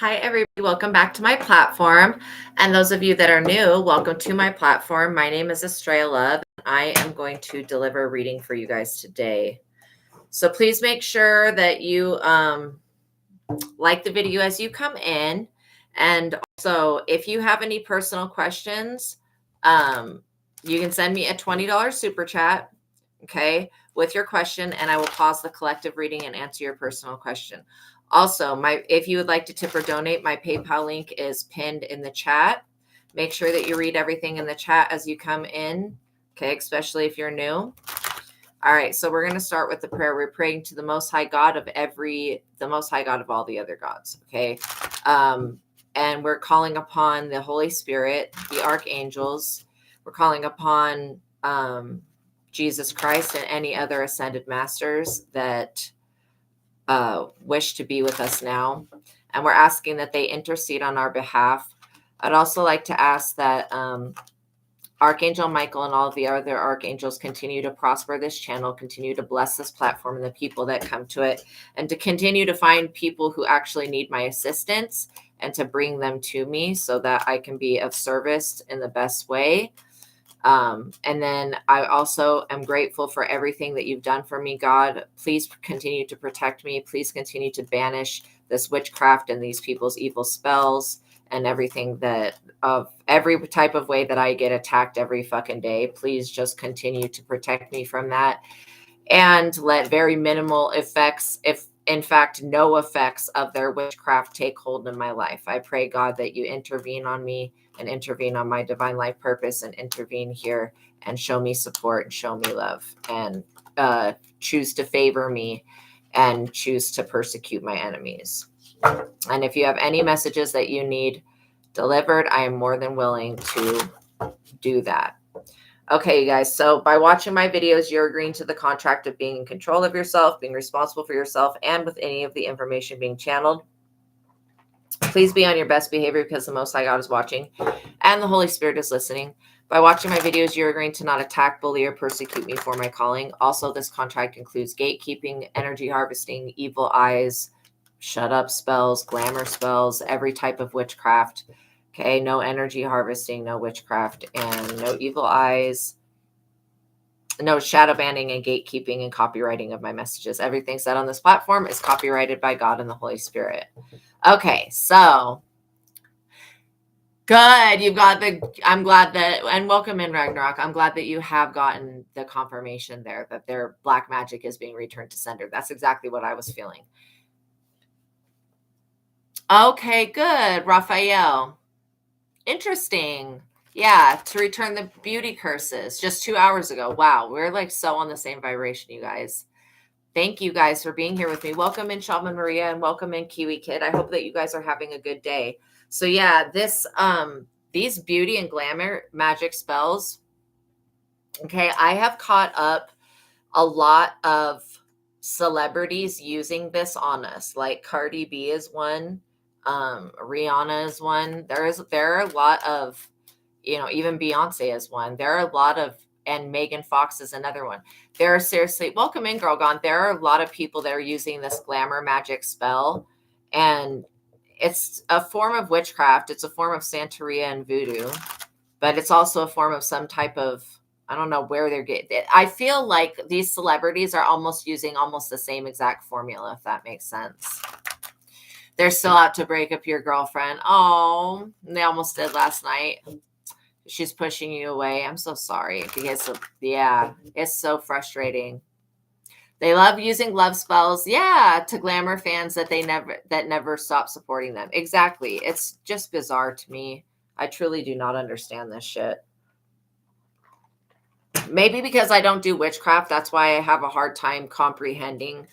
Hi, everybody. Welcome back to my platform. And those of you that are new, welcome to my platform. My name is Astraea Love. I am going to deliver a reading for you guys today. So please make sure that you like the video as you come in. And also, if you have any personal questions, you can send me a $20 super chat, okay, with your question, and I will pause the collective reading and answer your personal question. Also, if you would like to tip or donate, my PayPal link is pinned in the chat. Make sure that you read everything in the chat as you come in, okay, especially if you're new. All right, so we're going to start with the prayer. We're praying to the Most High God of the Most High God of all the other gods, okay? And we're calling upon the Holy Spirit, the archangels. We're calling upon Jesus Christ and any other ascended masters that wish to be with us now. And we're asking that they intercede on our behalf. I'd also like to ask that Archangel Michael and all of the other archangels continue to prosper this channel, continue to bless this platform and the people that come to it, and to continue to find people who actually need my assistance and to bring them to me so that I can be of service in the best way. And then I also am grateful for everything that you've done for me, God. Please continue to protect me. Please continue to banish this witchcraft and these people's evil spells and everything that of every type of way that I get attacked every fucking day. Please just continue to protect me from that and let very minimal effects, if in fact no effects of their witchcraft, take hold in my life. I pray, God, that you intervene on me and intervene on my divine life purpose and intervene here and show me support and show me love and choose to favor me and choose to persecute my enemies. And if you have any messages that you need delivered, I am more than willing to do that. Okay, you guys. So by watching my videos, you're agreeing to the contract of being in control of yourself, being responsible for yourself, and with any of the information being channeled. Please be on your best behavior because the Most High God is watching and the Holy Spirit is listening. By watching my videos, you're agreeing to not attack, bully, or persecute me for my calling. Also, this contract includes gatekeeping, energy harvesting, evil eyes, shut up spells, glamour spells, every type of witchcraft. Okay, no energy harvesting, no witchcraft, and no evil eyes, no shadow banning and gatekeeping and copywriting of my messages. Everything said on this platform is copyrighted by God and the Holy Spirit. Okay, so good. I'm glad that, and welcome in Ragnarok. I'm glad that you have gotten the confirmation there that their black magic is being returned to sender. That's exactly what I was feeling. Okay, good. Raphael. Interesting. Yeah, to return the beauty curses just 2 hours ago. Wow, we're like so on the same vibration, you guys. Thank you guys for being here with me. Welcome in Shaman Maria and welcome in Kiwi Kid. I hope that you guys are having a good day. So yeah, these beauty and glamour magic spells. Okay, I have caught up a lot of celebrities using this on us. Like Cardi B is one, Rihanna is one. There are a lot of, even Beyonce is one. There are a lot of, and Megan Fox is another one. There are seriously, welcome in, Girl Gone. There are a lot of people that are using this glamour magic spell, and it's a form of witchcraft. It's a form of Santeria and Voodoo, but it's also a form of some type of, I don't know where they're getting it. I feel like these celebrities are almost using almost the same exact formula, if that makes sense. They're still out to break up your girlfriend. Oh, they almost did last night. She's pushing you away. I'm so sorry. Because, yeah, it's so frustrating. They love using love spells, yeah, to glamour fans that never stop supporting them. Exactly. It's just bizarre to me. I truly do not understand this shit. Maybe because I don't do witchcraft, that's why I have a hard time comprehending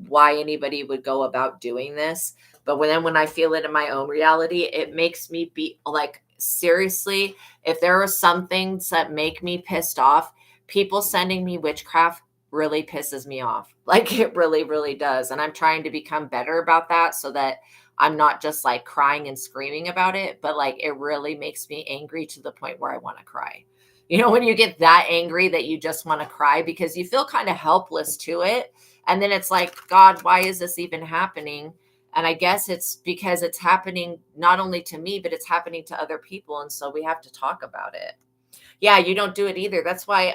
why anybody would go about doing this. But when I feel it in my own reality, it makes me be like, seriously, if there are some things that make me pissed off, people sending me witchcraft really pisses me off. Like it really, really does. And I'm trying to become better about that so that I'm not just like crying and screaming about it, but like it really makes me angry to the point where I want to cry. When you get that angry that you just want to cry because you feel kind of helpless to it. And then it's like, God, why is this even happening? And I guess it's because it's happening not only to me, but it's happening to other people. And so we have to talk about it. Yeah, you don't do it either. That's why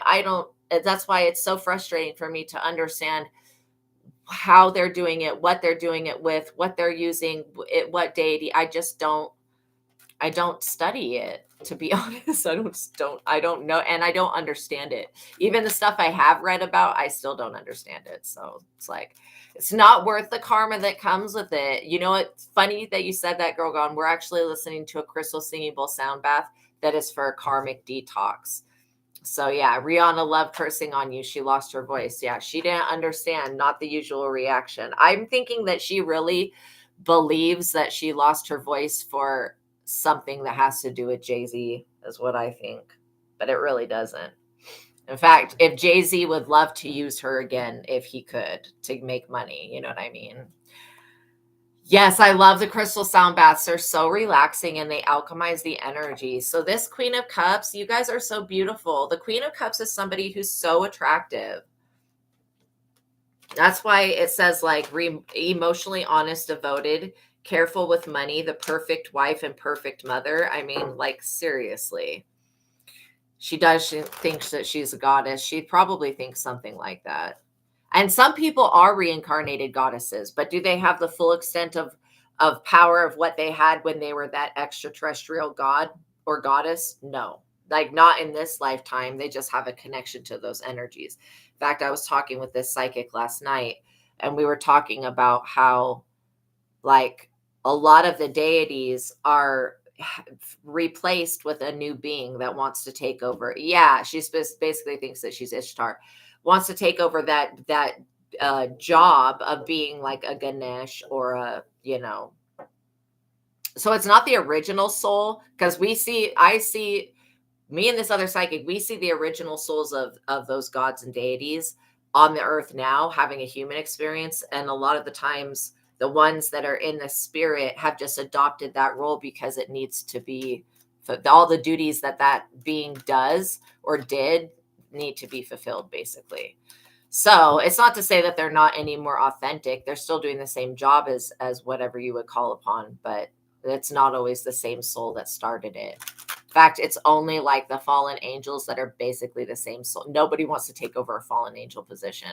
that's why it's so frustrating for me to understand how they're doing it, what they're doing it with, what they're using, what deity. I don't study it, to be honest. I don't know, and I don't understand it. Even the stuff I have read about, I still don't understand it. So it's like, it's not worth the karma that comes with it. You know, it's funny that you said that, Girl Gone. We're actually listening to a crystal singing bowl sound bath that is for karmic detox. So yeah, Rihanna loved cursing on you. She lost her voice. Yeah, she didn't understand, not the usual reaction. I'm thinking that she really believes that she lost her voice for something that has to do with Jay-Z, is what I think. But it really doesn't. In fact, if Jay-Z would love to use her again if he could to make money, you know what I mean? Yes, I love the crystal sound baths. They're so relaxing and they alchemize the energy. So this Queen of Cups, you guys are so beautiful. The Queen of Cups is somebody who's so attractive. That's why it says like emotionally honest, devoted, careful with money, the perfect wife and perfect mother. I mean, like seriously. She thinks that she's a goddess. She probably thinks something like that. And some people are reincarnated goddesses, but do they have the full extent of power of what they had when they were that extraterrestrial god or goddess? No. Like not in this lifetime. They just have a connection to those energies. In fact, I was talking with this psychic last night, and we were talking about how like a lot of the deities are replaced with a new being that wants to take over. Yeah, she basically thinks that she's Ishtar, wants to take over that job of being like a Ganesh or a, you know. So it's not the original soul, because I see me and this other psychic, we see the original souls of those gods and deities on the earth now having a human experience, and a lot of the times the ones that are in the spirit have just adopted that role because it needs to be, all the duties that being does or did need to be fulfilled, basically. So it's not to say that they're not any more authentic. They're still doing the same job as whatever you would call upon, but it's not always the same soul that started it. In fact, it's only like the fallen angels that are basically the same soul. Nobody wants to take over a fallen angel position.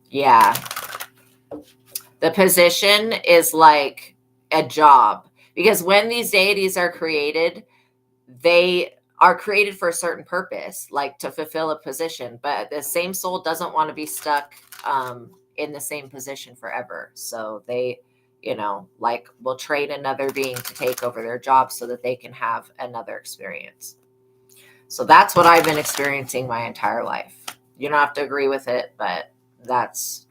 Yeah. The position is like a job, because when these deities are created, they are created for a certain purpose, like to fulfill a position, but the same soul doesn't want to be stuck in the same position forever. So they, you know, like will trade another being to take over their job so that they can have another experience. So that's what I've been experiencing my entire life. You don't have to agree with it, but that's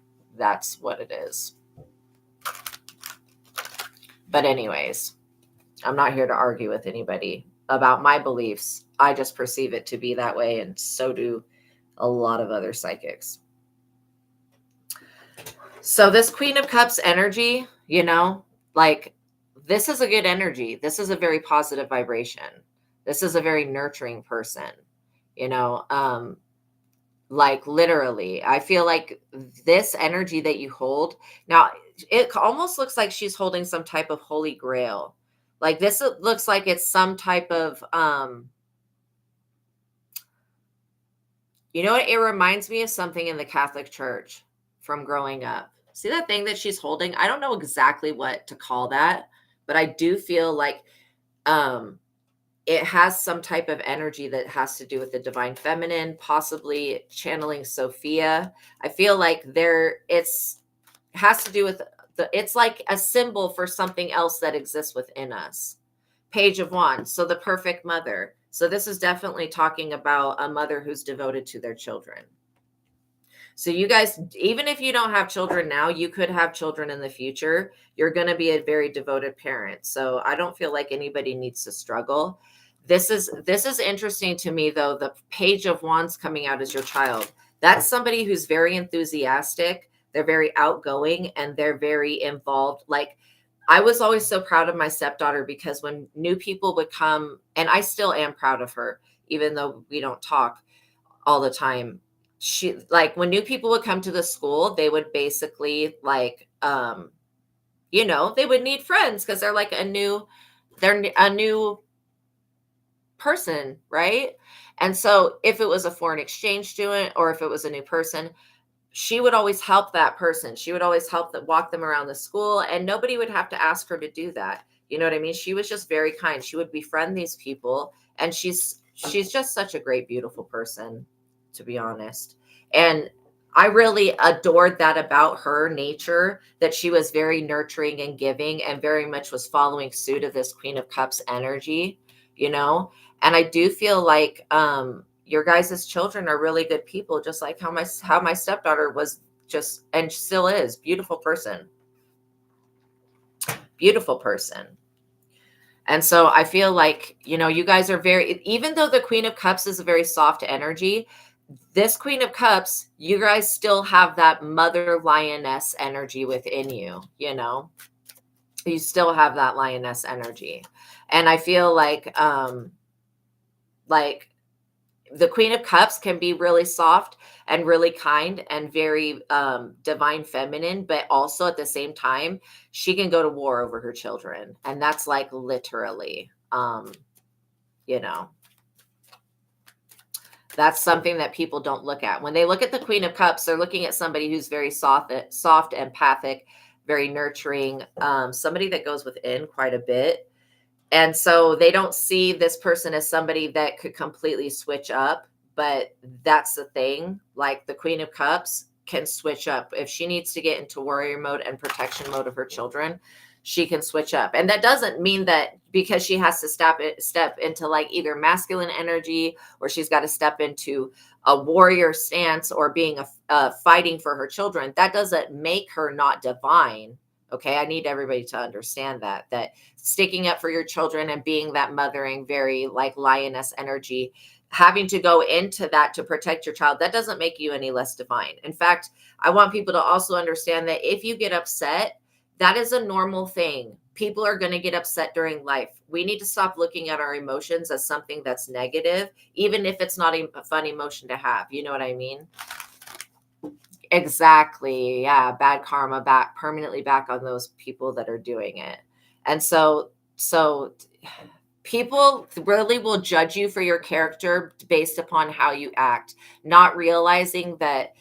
what it is. But anyways, I'm not here to argue with anybody about my beliefs. I just perceive it to be that way, and so do a lot of other psychics. So this Queen of Cups energy, you know, like this is a good energy. This is a very positive vibration. This is a very nurturing person, you know, like literally. I feel like this energy that you hold now, it almost looks like she's holding some type of holy grail. Like this looks like it's some type of you know what? It reminds me of something in the Catholic Church from growing up. See that thing that she's holding? I don't know exactly what to call that, but I do feel like it has some type of energy that has to do with the divine feminine, possibly channeling Sophia. I feel like it's has to do with it's like a symbol for something else that exists within us. Page of Wands, so the perfect mother. So this is definitely talking about a mother who's devoted to their children. So you guys, even if you don't have children now, you could have children in the future. You're going to be a very devoted parent. So I don't feel like anybody needs to struggle. This is interesting to me, though. The Page of Wands coming out as your child. That's somebody who's very enthusiastic. They're very outgoing and they're very involved. Like I was always so proud of my stepdaughter, because when new people would come, and I still am proud of her, even though we don't talk all the time. she, like, when new people would come to the school, they would basically like, they would need friends because they're like a new person, right? And so if it was a foreign exchange student or if it was a new person, she would always help that person. She would always help that walk them around the school, and nobody would have to ask her to do that. You know what I mean? She was just very kind. She would befriend these people, and she's just such a great, beautiful person, to be honest. And I really adored that about her nature, that she was very nurturing and giving and very much was following suit of this Queen of Cups energy, you know? And I do feel like your guys' children are really good people, just like how my stepdaughter was, just and still is, beautiful person, beautiful person. And so I feel like, you guys are very, even though the Queen of Cups is a very soft energy, this Queen of Cups, you guys still have that mother lioness energy within you, you still have that lioness energy. And I feel like the Queen of Cups can be really soft and really kind and very divine feminine, but also at the same time, she can go to war over her children. And that's like literally, you know, that's something that people don't look at. When they look at the Queen of Cups, they're looking at somebody who's very soft, empathic, very nurturing, somebody that goes within quite a bit. And so they don't see this person as somebody that could completely switch up. But that's the thing. Like the Queen of Cups can switch up. If she needs to get into warrior mode and protection mode of her children, she can switch up. And that doesn't mean that because she has to step into like either masculine energy, or she's got to step into a warrior stance, or being fighting for her children. That doesn't make her not divine. Okay, I need everybody to understand that sticking up for your children and being that mothering, very like lioness energy, having to go into that to protect your child, that doesn't make you any less divine. In fact, I want people to also understand that if you get upset, that is a normal thing. People are going to get upset during life. We need to stop looking at our emotions as something that's negative, even if it's not a fun emotion to have. You know what I mean? Exactly. Yeah. Bad karma permanently back on those people that are doing it. And so people really will judge you for your character based upon how you act, not realizing that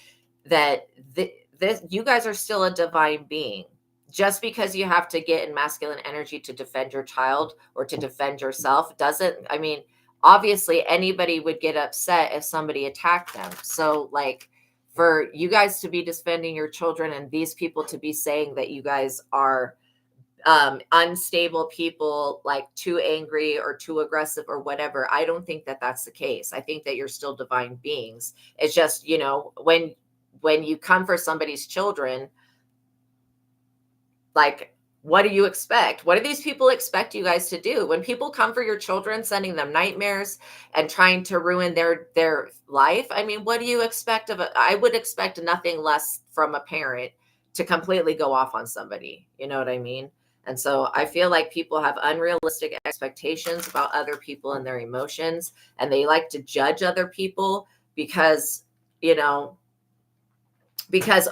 you guys are still a divine being. Just because you have to get in masculine energy to defend your child or to defend yourself doesn't, I mean, obviously anybody would get upset if somebody attacked them. So like, for you guys to be defending your children and these people to be saying that you guys are unstable people, like too angry or too aggressive or whatever, I don't think that that's the case. I think that you're still divine beings. It's just, when you come for somebody's children, like, what do you expect? What do these people expect you guys to do? When people come for your children, sending them nightmares and trying to ruin their life, I mean, what do you expect I would expect nothing less from a parent to completely go off on somebody. You know what I mean? And so I feel like people have unrealistic expectations about other people and their emotions, and they like to judge other people because, you know,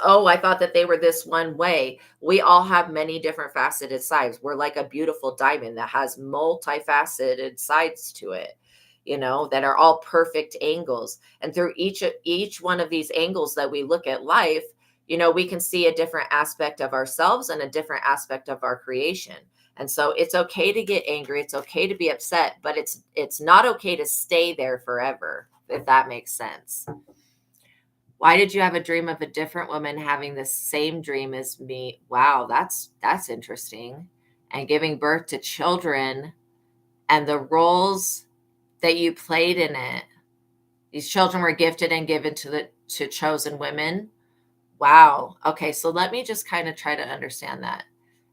oh, I thought that they were this one way. We all have many different faceted sides. We're like a beautiful diamond that has multifaceted sides to it, that are all perfect angles. And through each one of these angles that we look at life, we can see a different aspect of ourselves and a different aspect of our creation. And so it's okay to get angry, it's okay to be upset, but it's not okay to stay there forever, if that makes sense. Why did you have a dream of a different woman having the same dream as me? Wow, that's interesting. And giving birth to children and the roles that you played in it. These children were gifted and given to chosen women. Wow. Okay, so let me just kind of try to understand that.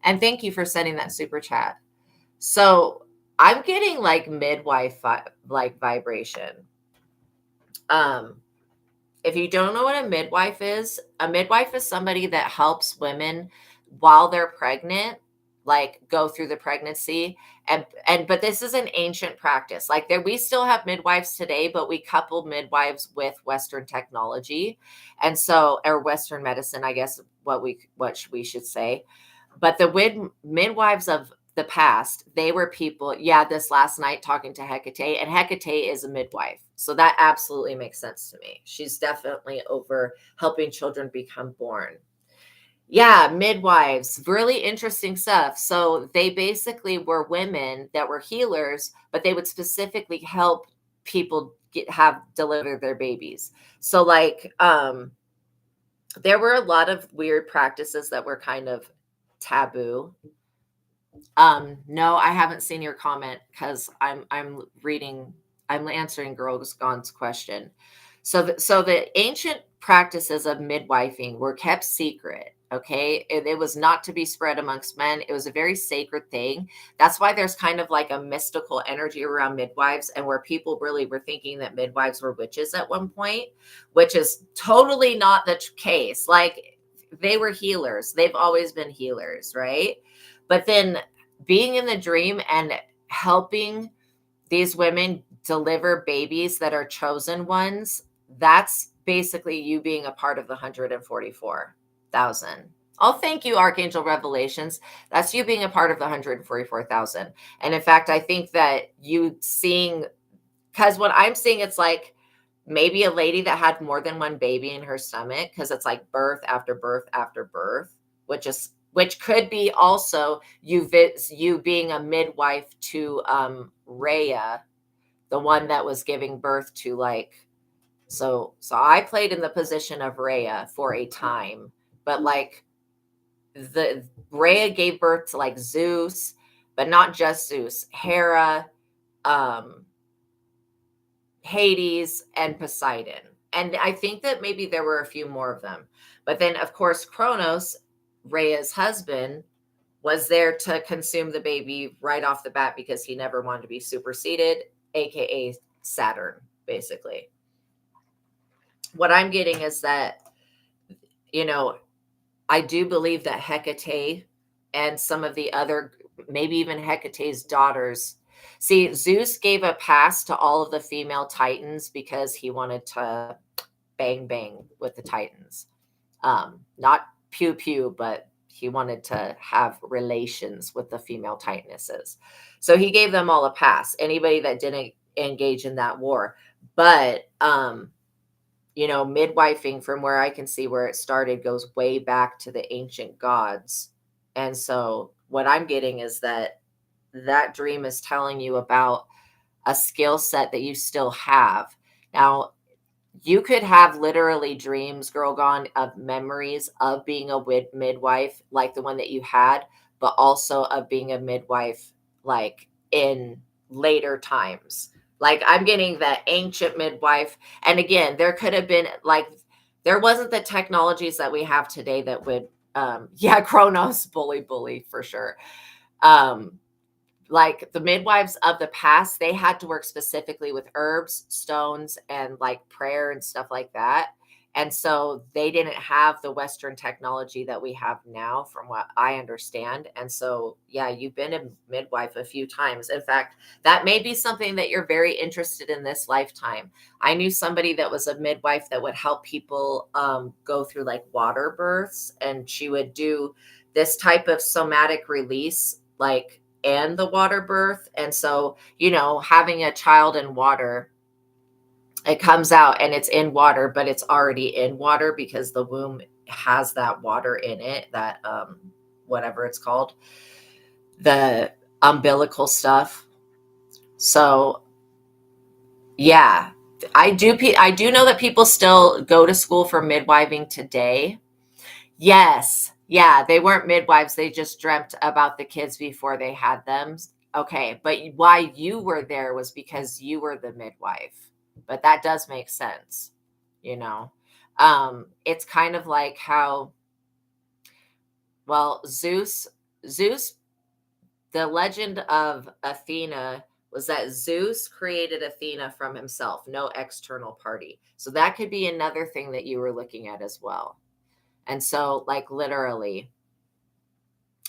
And thank you for sending that super chat. So I'm getting like midwife like vibration. If you don't know what a midwife is somebody that helps women while they're pregnant, like go through the pregnancy. But this is an ancient practice. Like there, we still have midwives today, but we couple midwives with Western technology. And so, or Western medicine, I guess what we should say. But the midwives of the past, they were people, yeah, this last night talking to Hecate, and Hecate is a midwife. So that absolutely makes sense to me. She's definitely over helping children become born. Yeah, midwives, really interesting stuff. So they basically were women that were healers, but they would specifically help people have deliver their babies. So like there were a lot of weird practices that were kind of taboo. No, I haven't seen your comment because I'm answering Girls Gone's question. So the ancient practices of midwifing were kept secret. Okay, it was not to be spread amongst men. It was a very sacred thing. That's why there's kind of like a mystical energy around midwives, and where people really were thinking that midwives were witches at one point, which is totally not the case. Like they were healers. They've always been healers, right? But then being in the dream and helping these women deliver babies that are chosen ones, that's basically you being a part of the 144,000. Oh, thank you, Archangel Revelations. That's you being a part of the 144,000. And in fact, I think that you seeing, because what I'm seeing, it's like maybe a lady that had more than one baby in her stomach, because it's like birth after birth after birth, which could be also you being a midwife to Rhea, the one that was giving birth to like so I played in the position of Rhea for a time, but like the Rhea gave birth to like Zeus, but not just Zeus, Hera, um Hades, and Poseidon. And I think that maybe there were a few more of them. But then, of course, Kronos, Rhea's husband, was there to consume the baby right off the bat because he never wanted to be superseded, aka Saturn, basically. What I'm getting is that, you know, I do believe that Hecate and some of the other, maybe even Hecate's daughters. See, Zeus gave a pass to all of the female Titans because he wanted to bang bang with the Titans. Not pew pew, but he wanted to have relations with the female Titanesses. So he gave them all a pass. Anybody that didn't engage in that war. But midwifing, from where I can see where it started, goes way back to the ancient gods. And so what I'm getting is that dream is telling you about a skill set that you still have. Now, you could have literally dreams, Girl Gone, of memories of being a midwife, like the one that you had, but also of being a midwife, like in later times. Like I'm getting that ancient midwife. And again, there could have been like, there wasn't the technologies that we have today that would, yeah, Kronos, bully for sure. Like the midwives of the past, they had to work specifically with herbs, stones, and like prayer and stuff like that. And so they didn't have the Western technology that we have now, from what I understand. And so, yeah, you've been a midwife a few times. In fact, that may be something that you're very interested in this lifetime. I knew somebody that was a midwife that would help people go through like water births, and she would do this type of somatic release, like and the water birth. And so, having a child in water, it comes out and it's in water, but it's already in water because the womb has that water in it, that whatever it's called, the umbilical stuff. So yeah, I do know that people still go to school for midwiving today. Yes. Yeah, they weren't midwives. They just dreamt about the kids before they had them. Okay, but why you were there was because you were the midwife. But that does make sense, you know. It's kind of like how, well, Zeus, the legend of Athena was that Zeus created Athena from himself, no external party. So that could be another thing that you were looking at as well. And so, like, literally,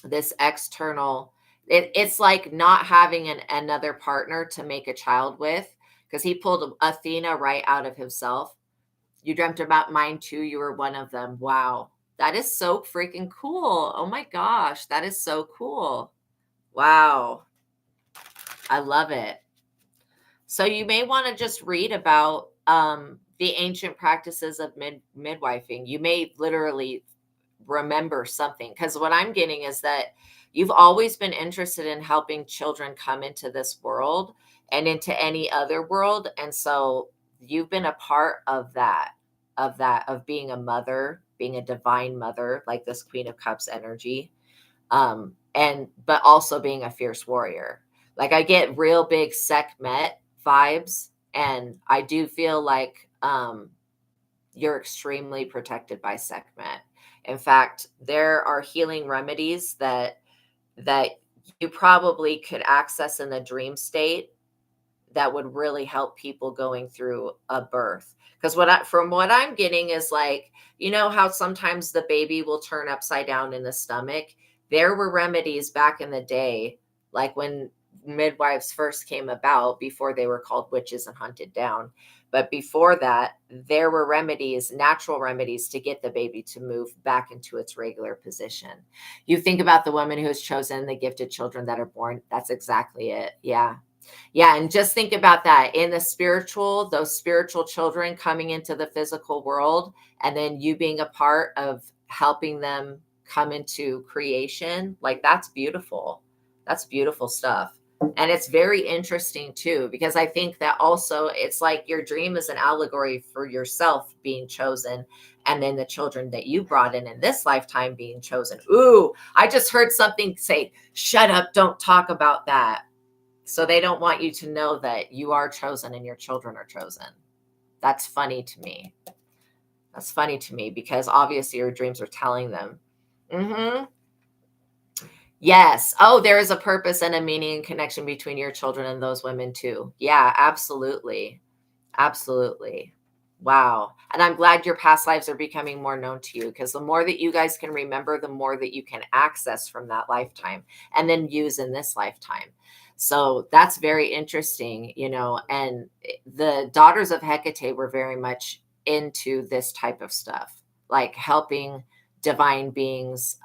this external, it's like not having another partner to make a child with, because he pulled Athena right out of himself. You dreamt about mine too. You were one of them. Wow. That is so freaking cool. Oh my gosh. That is so cool. Wow. I love it. So you may want to just read about the ancient practices of midwifing. You may literally remember something, because what I'm getting is that you've always been interested in helping children come into this world and into any other world. And so you've been a part of of being a mother, being a divine mother, like this Queen of Cups energy. And but also being a fierce warrior. Like I get real big Sekhmet vibes, and I do feel like you're extremely protected by Sekhmet. In fact, there are healing remedies that you probably could access in the dream state that would really help people going through a birth. Because from what I'm getting is like, you know how sometimes the baby will turn upside down in the stomach? There were remedies back in the day, like when midwives first came about, before they were called witches and hunted down. But before that, there were remedies, natural remedies, to get the baby to move back into its regular position. You think about the woman who has chosen the gifted children that are born. That's exactly it. Yeah. Yeah, and just think about that in the spiritual, those spiritual children coming into the physical world, and then you being a part of helping them come into creation. Like that's beautiful. That's beautiful stuff. And it's very interesting too, because I think that also it's like your dream is an allegory for yourself being chosen, and then the children that you brought in this lifetime being chosen. Ooh, I just heard something say, shut up, don't talk about that. So they don't want you to know that you are chosen and your children are chosen. That's funny to me. That's funny to me, because obviously your dreams are telling them. Mm-hmm. Yes. Oh, there is a purpose and a meaning and connection between your children and those women too. Yeah, absolutely. Absolutely. Wow. And I'm glad your past lives are becoming more known to you, because the more that you guys can remember, the more that you can access from that lifetime and then use in this lifetime. So that's very interesting, you know. And the daughters of Hecate were very much into this type of stuff, like helping divine beings,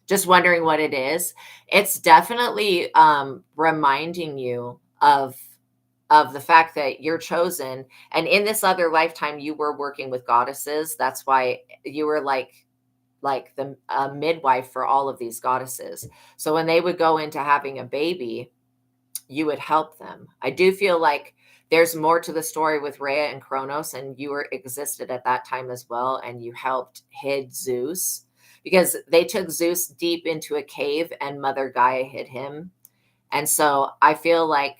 just wondering what it is. It's definitely reminding you of the fact that you're chosen, and in this other lifetime you were working with goddesses. That's why you were like the midwife for all of these goddesses. So when they would go into having a baby, you would help them. I do feel like there's more to the story with Rhea and Kronos, and you were existed at that time as well, and you helped hid Zeus, because they took Zeus deep into a cave and Mother Gaia hid him. And so I feel like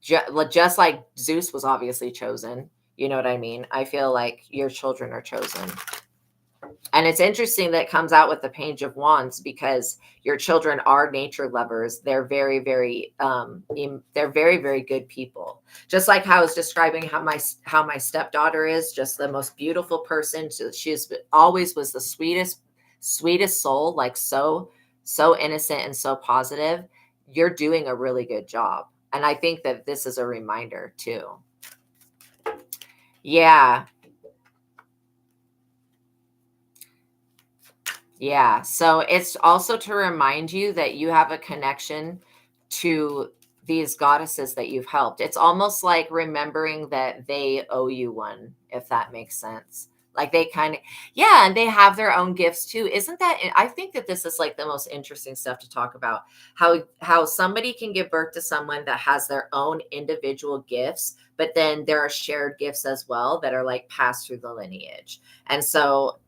just like Zeus was obviously chosen, you know what I mean? I feel like your children are chosen. And it's interesting that it comes out with the Page of Wands, because your children are nature lovers. They're very, very, they're very, very good people. Just like how I was describing how my stepdaughter is just the most beautiful person. She's always was the sweetest soul, like so innocent and so positive. You're doing a really good job. And I think that this is a reminder too. Yeah. Yeah. So it's also to remind you that you have a connection to these goddesses that you've helped. It's almost like remembering that they owe you one, if that makes sense. Like they kind of, yeah, and they have their own gifts too. Isn't that, I think that this is like the most interesting stuff to talk about, how somebody can give birth to someone that has their own individual gifts, but then there are shared gifts as well that are like passed through the lineage. And so,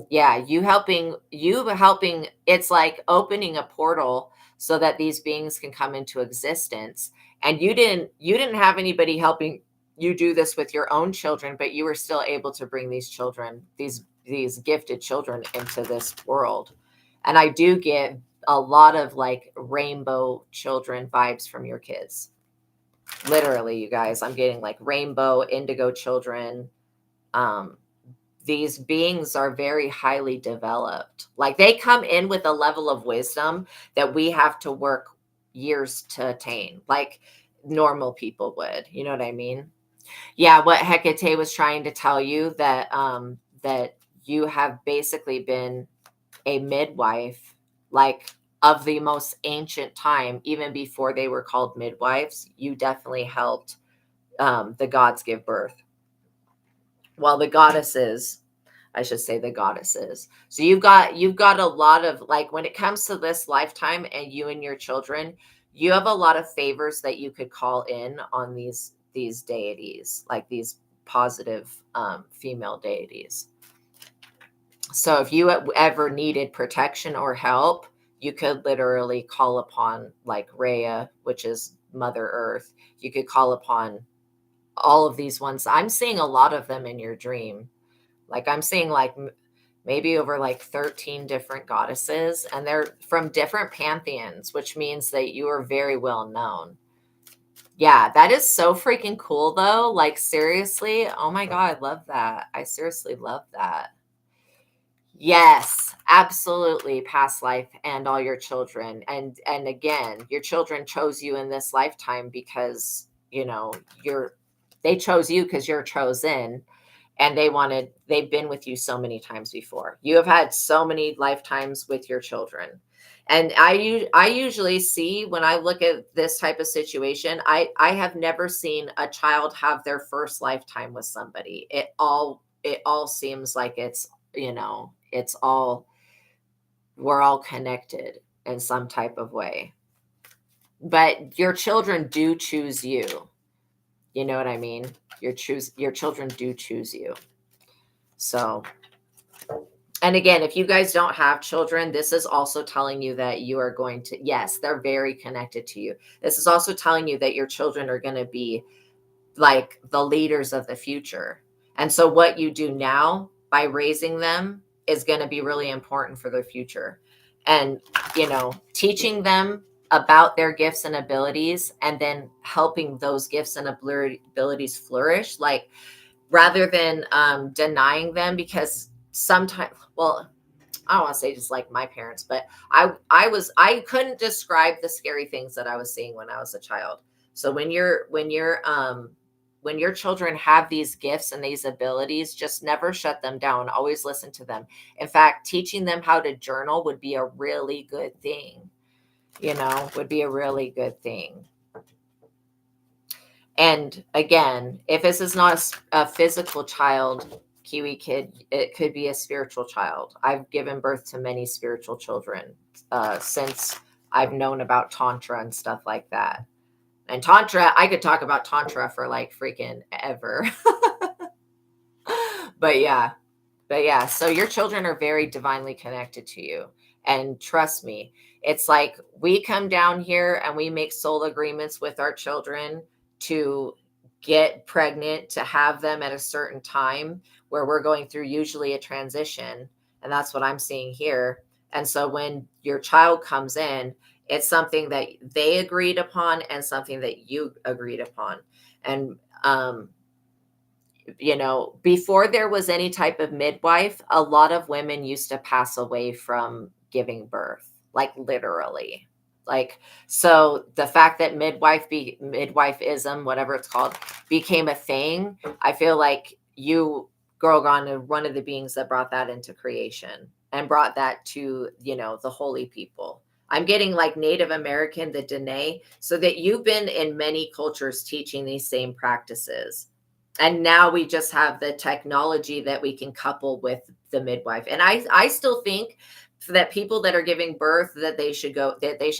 yeah, you helping, it's like opening a portal so that these beings can come into existence. And you didn't have anybody helping you do this with your own children, but you were still able to bring these children, these gifted children into this world. And I do get a lot of like rainbow children vibes from your kids. Literally, you guys, I'm getting like rainbow indigo children. these beings are very highly developed. Like they come in with a level of wisdom that we have to work years to attain, like normal people would. You know what I mean? Yeah, what Hecate was trying to tell you, that you have basically been a midwife, like of the most ancient time, even before they were called midwives. You definitely helped the gods give birth. Well, the goddesses, I should say the goddesses. So you've got a lot of, like, when it comes to this lifetime and you and your children, you have a lot of favors that you could call in on these deities, like these positive female deities. So if you ever needed protection or help, you could literally call upon like Rhea, which is Mother Earth. You could call upon all of these ones. I'm seeing a lot of them in your dream. Like I'm seeing like maybe over like 13 different goddesses, and they're from different pantheons, which means that you are very well known. Yeah, that is so freaking cool though. Like seriously, oh my God, I love that. I seriously love that. Yes, absolutely. Past life and all your children. And again, your children chose you in this lifetime because, they chose you because you're chosen, and they've been with you so many times before. You have had so many lifetimes with your children. And I usually see, when I look at this type of situation, I have never seen a child have their first lifetime with somebody. It all seems like it's all, we're all connected in some type of way. But your children do choose you. You know what I mean? Your children do choose you. So, and again, if you guys don't have children, this is also telling you that you are going to, yes, they're very connected to you. This is also telling you that your children are going to be like the leaders of the future. And so what you do now by raising them is going to be really important for their future. And, teaching them about their gifts and abilities, and then helping those gifts and abilities flourish, like rather than denying them, because sometimes, well, I don't want to say just like my parents, but I couldn't describe the scary things that I was seeing when I was a child. So when your children have these gifts and these abilities, just never shut them down. Always listen to them. In fact, teaching them how to journal would be a really good thing. Would be a really good thing. And again, if this is not a physical child, Kiwi kid, it could be a spiritual child. I've given birth to many spiritual children since I've known about Tantra and stuff like that. And Tantra, I could talk about Tantra for like freaking ever. But yeah, so your children are very divinely connected to you. And trust me, it's like we come down here and we make soul agreements with our children to get pregnant, to have them at a certain time where we're going through usually a transition. And that's what I'm seeing here. And so when your child comes in, it's something that they agreed upon and something that you agreed upon. And, before there was any type of midwife, a lot of women used to pass away from giving birth, like literally. Like, so the fact that midwifeism, whatever it's called, became a thing, I feel like you, Gorgon, are one of the beings that brought that into creation and brought that to, the holy people. I'm getting like Native American, the Dene, so that you've been in many cultures teaching these same practices. And now we just have the technology that we can couple with the midwife. And I still think that people that are giving birth, that they should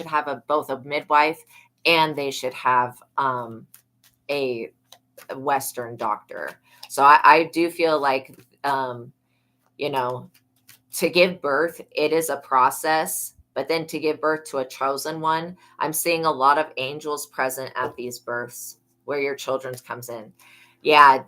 have both a midwife, and they should have a Western doctor. So I do feel like, to give birth, it is a process, but then to give birth to a chosen one, I'm seeing a lot of angels present at these births where your children's comes in. Yeah,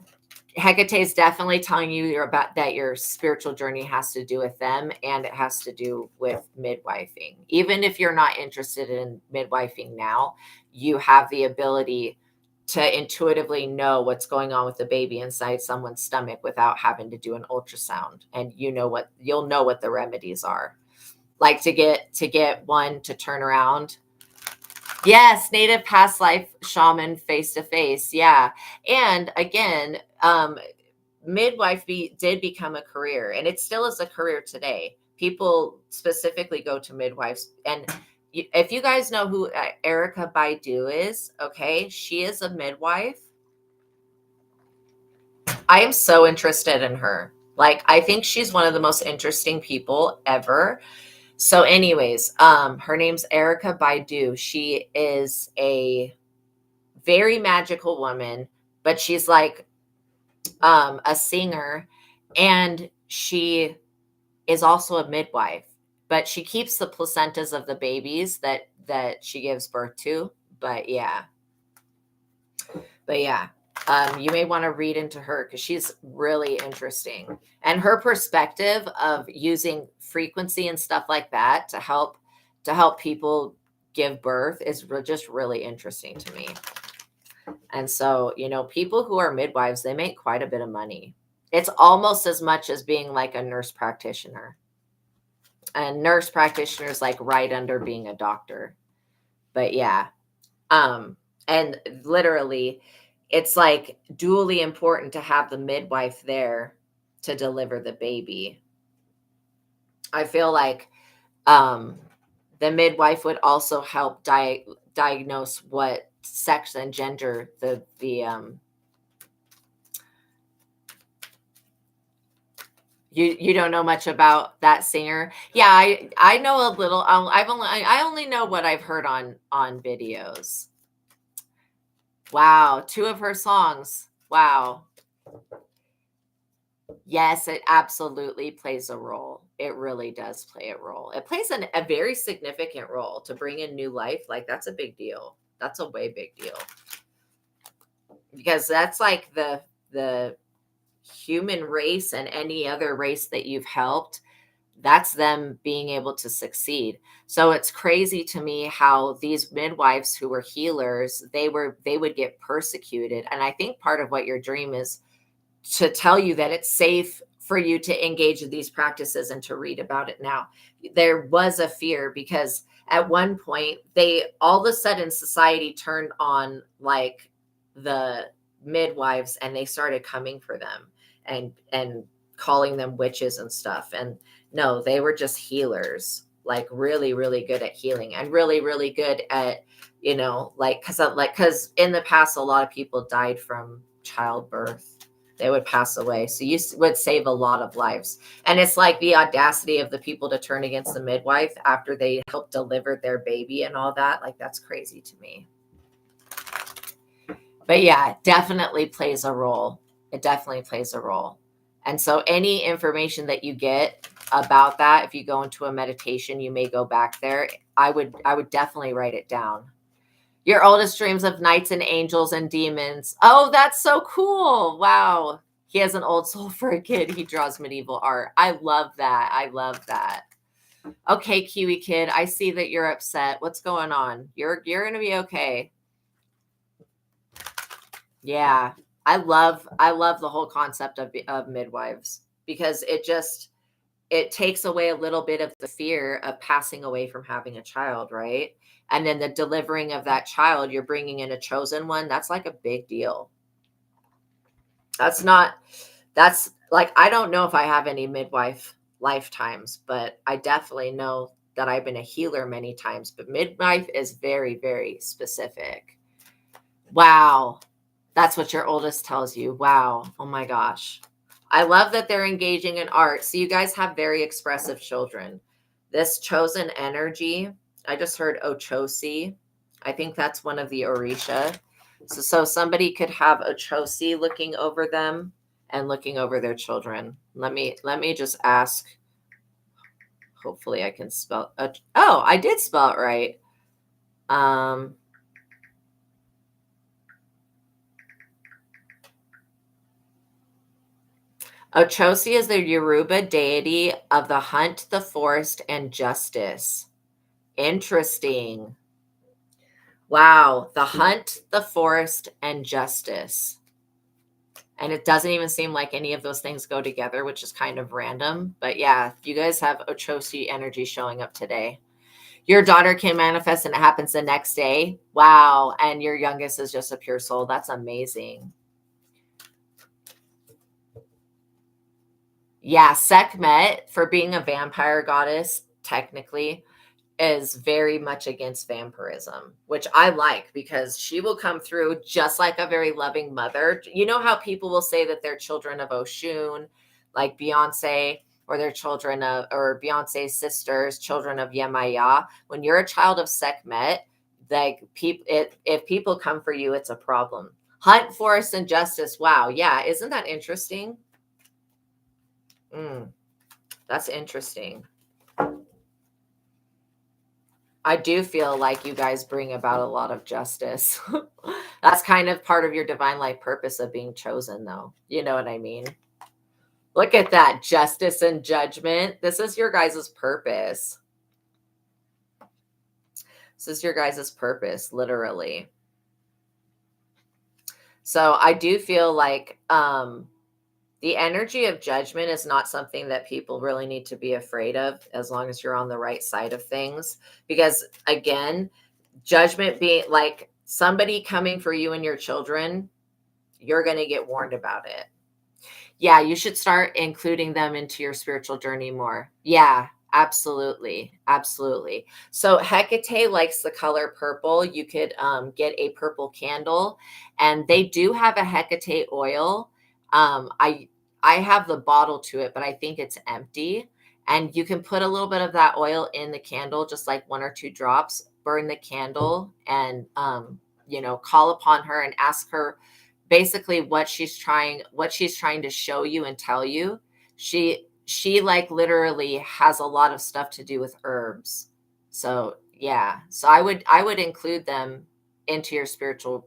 Hecate is definitely telling you that your spiritual journey has to do with them, and it has to do with midwifing. Even if you're not interested in midwifing now, you have the ability to intuitively know what's going on with the baby inside someone's stomach without having to do an ultrasound. And you'll know what the remedies are. Like to get one to turn around. Yes, native past life shaman face to face. Yeah. And again, midwife did become a career, and it still is a career today. People specifically go to midwives. And if you guys know who Erica Baidu is, okay, she is a midwife. I am so interested in her. Like, I think she's one of the most interesting people ever. So anyways, her name's Erica Baidu. She is a very magical woman, but she's like a singer, and she is also a midwife, but she keeps the placentas of the babies that she gives birth to. But yeah, you may want to read into her because she's really interesting, and her perspective of using frequency and stuff like that to help people give birth is just really interesting to me. And so, people who are midwives, they make quite a bit of money. It's almost as much as being like a nurse practitioner. And nurse practitioners like right under being a doctor. But yeah. And literally it's like dually important to have the midwife there to deliver the baby. I feel like the midwife would also help diagnose what sex and gender the You don't know much about that singer? Yeah, I know a little. I only know what I've heard on videos. Wow, 2 of her songs. Wow. Yes, it absolutely plays a role. It really does play a role. It plays a very significant role to bring in new life. Like, that's a big deal. That's a way big deal. Because that's like the human race and any other race that you've helped, that's them being able to succeed. So it's crazy to me how these midwives who were healers, they would get persecuted. And I think part of what your dream is to tell you that it's safe for you to engage in these practices and to read about it now. There was a fear because at one point all of a sudden society turned on like the midwives, and they started coming for them and calling them witches and stuff. And no, they were just healers, like really, really good at healing and really, really good at, because in the past, a lot of people died from childbirth. They would pass away. So you would save a lot of lives. And it's like the audacity of the people to turn against the midwife after they helped deliver their baby and all that. Like, that's crazy to me. But yeah, it definitely plays a role. It definitely plays a role. And so any information that you get about that, if you go into a meditation, you may go back there. I would definitely write it down. Your oldest dreams of knights and angels and demons. Oh, that's so cool. Wow. He has an old soul for a kid. He draws medieval art. I love that. I love that. Okay, Kiwi Kid, I see that you're upset. What's going on? You're going to be okay. Yeah. I love the whole concept of midwives, because it takes away a little bit of the fear of passing away from having a child, right? And then the delivering of that child, you're bringing in a chosen one. That's like a big deal. That's like, I don't know if I have any midwife lifetimes, but I definitely know that I've been a healer many times. But midwife is very, very specific. Wow. That's what your oldest tells you. Wow. Oh my gosh. I love that they're engaging in art. So you guys have very expressive children. This chosen energy, I just heard Ochosi. I think that's one of the Orisha. So somebody could have Ochosi looking over them and looking over their children. Let me just ask. Hopefully I can spell. Oh, I did spell it right. Ochosi is the Yoruba deity of the hunt, the forest, and justice. Interesting. Wow. The hunt, the forest, and justice. And it doesn't even seem like any of those things go together, which is kind of random. But yeah, you guys have Ochosi energy showing up today. Your daughter can manifest and it happens the next day. Wow. And your youngest is just a pure soul. That's amazing. Yeah, Sekhmet, for being a vampire goddess, technically, is very much against vampirism, which I like because she will come through just like a very loving mother. You know how people will say that they're children of Oshun, like Beyonce, or they're children of, or Beyonce's sisters, children of Yemaya. When you're a child of Sekhmet, like people, if people come for you, it's a problem. Hunt, forest, and justice. Wow. Yeah. Isn't that interesting? That's interesting. I do feel like you guys bring about a lot of justice. That's kind of part of your divine life purpose of being chosen, though. You know what I mean? Look at that, justice and judgment. This is your guys' purpose. This is your guys' purpose, literally. So I do feel like the energy of judgment is not something that people really need to be afraid of as long as you're on the right side of things. Because again, judgment being like somebody coming for you and your children, you're going to get warned about it. Yeah, you should start including them into your spiritual journey more. Yeah, absolutely. Absolutely. So Hecate likes the color purple. You could get a purple candle, and they do have a Hecate oil. I have the bottle to it, but I think it's empty. And you can put a little bit of that oil in the candle, just like 1 or 2 drops, burn the candle, and call upon her and ask her basically what she's trying to show you and tell you. She like literally has a lot of stuff to do with herbs. So yeah, so I would include them into your spiritual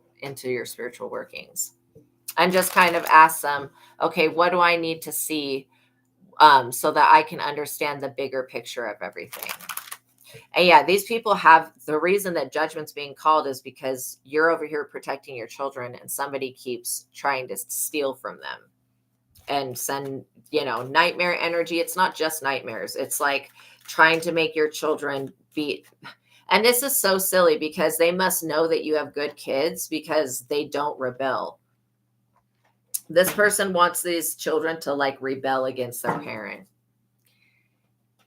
workings, and just kind of ask them, okay, what do I need to see so that I can understand the bigger picture of everything. And yeah, these people have the reason that judgment's being called is because you're over here protecting your children and somebody keeps trying to steal from them and send, nightmare energy. It's not just nightmares. It's like trying to make your children be. And this is so silly because they must know that you have good kids because they don't rebel. This person wants these children to like rebel against their parent.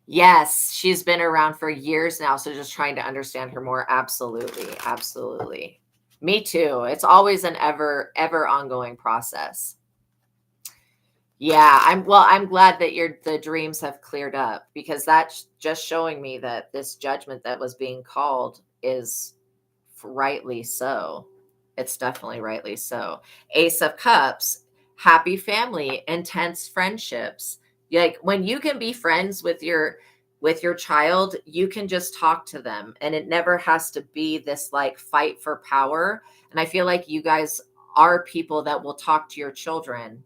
Yes, she's been around for years now, so just trying to understand her more. Absolutely, absolutely. Me too. It's always an ever ongoing process. Yeah, I'm glad that the dreams have cleared up, because that's just showing me that this judgment that was being called is rightly so. It's definitely rightly so. Ace of Cups, happy family, intense friendships. Like when you can be friends with your child, you can just talk to them and it never has to be this like fight for power. And I feel like you guys are people that will talk to your children.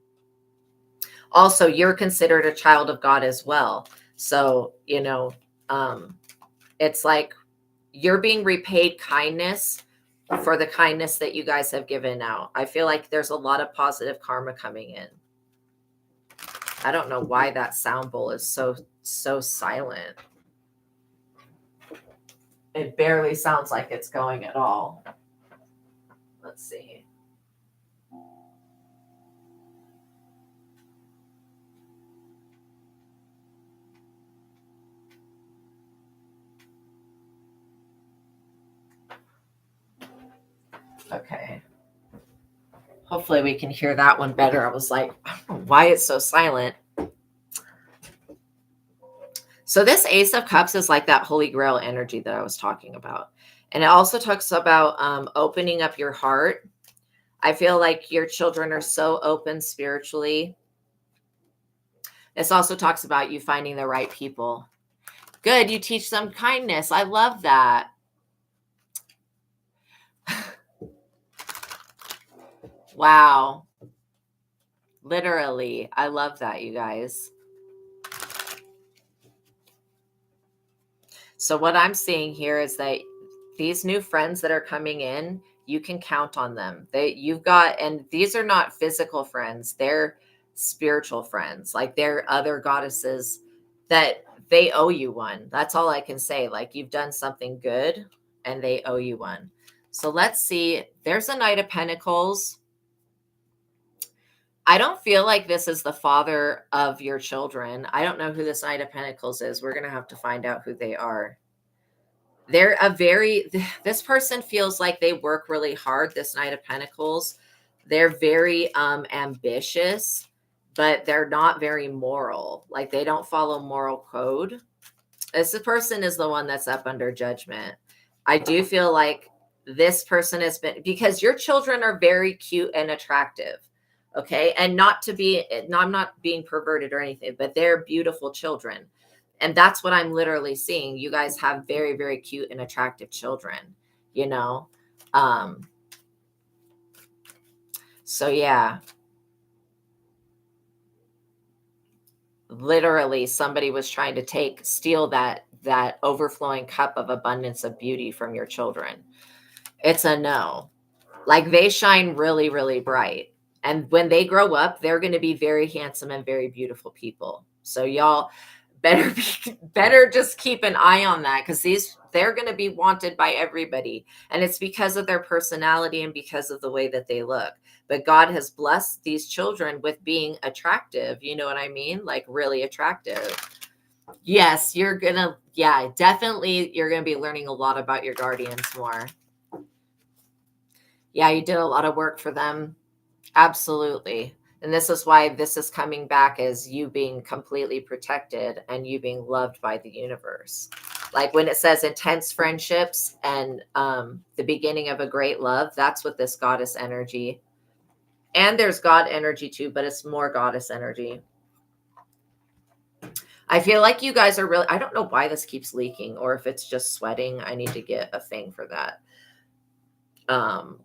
Also, you're considered a child of God as well. So, it's like you're being repaid kindness for the kindness that you guys have given out. I feel like there's a lot of positive karma coming in. I don't know why that sound bowl is so silent. It barely sounds like it's going at all. Let's see. Okay. Hopefully we can hear that one better. I was like, I don't know why it's so silent. So this Ace of Cups is like that Holy Grail energy that I was talking about. And it also talks about opening up your heart. I feel like your children are so open spiritually. This also talks about you finding the right people. Good. You teach them kindness. I love that. Wow. Literally. I love that, you guys. So what I'm seeing here is that these new friends that are coming in, you can count on them. You've got, and these are not physical friends, they're spiritual friends. Like they're other goddesses that they owe you one. That's all I can say. Like you've done something good and they owe you one. So let's see. There's a Knight of Pentacles. I don't feel like this is the father of your children. I don't know who this Knight of Pentacles is. We're going to have to find out who they are. They're this person feels like they work really hard, this Knight of Pentacles. They're very ambitious, but they're not very moral. Like they don't follow moral code. This person is the one that's up under judgment. I do feel like this person has been, because your children are very cute and attractive. Okay. And I'm not being perverted or anything, but they're beautiful children. And that's what I'm literally seeing. You guys have very, very cute and attractive children, you know? So yeah, literally somebody was trying to steal that overflowing cup of abundance of beauty from your children. It's a no. Like they shine really, really bright. And when they grow up, they're going to be very handsome and very beautiful people. So y'all better just keep an eye on that, because they're going to be wanted by everybody. And it's because of their personality and because of the way that they look. But God has blessed these children with being attractive. You know what I mean? Like really attractive. Yes, definitely you're going to be learning a lot about your guardians more. Yeah, you did a lot of work for them. Absolutely. And this is why this is coming back as you being completely protected and you being loved by the universe. Like when it says intense friendships and the beginning of a great love, that's what this goddess energy. And there's God energy too, but it's more goddess energy. I feel like you guys are really, I don't know why this keeps leaking or if it's just sweating. I need to get a thing for that.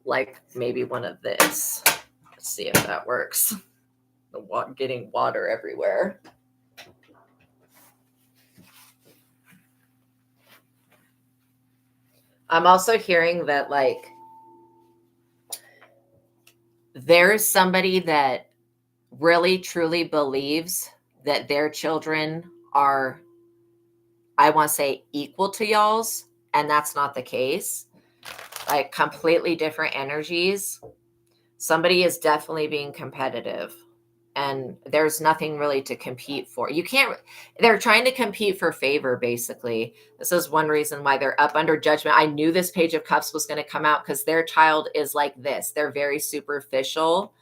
Like maybe one of this. Let's see if that works. Getting water everywhere. I'm also hearing that like there's somebody that really truly believes that their children are, I want to say, equal to y'all's, and that's not the case. Like completely different energies. Somebody is definitely being competitive. And there's nothing really to compete for. They're trying to compete for favor, basically. This is one reason why they're up under judgment. I knew this Page of Cups was going to come out because their child is like this. They're very superficial.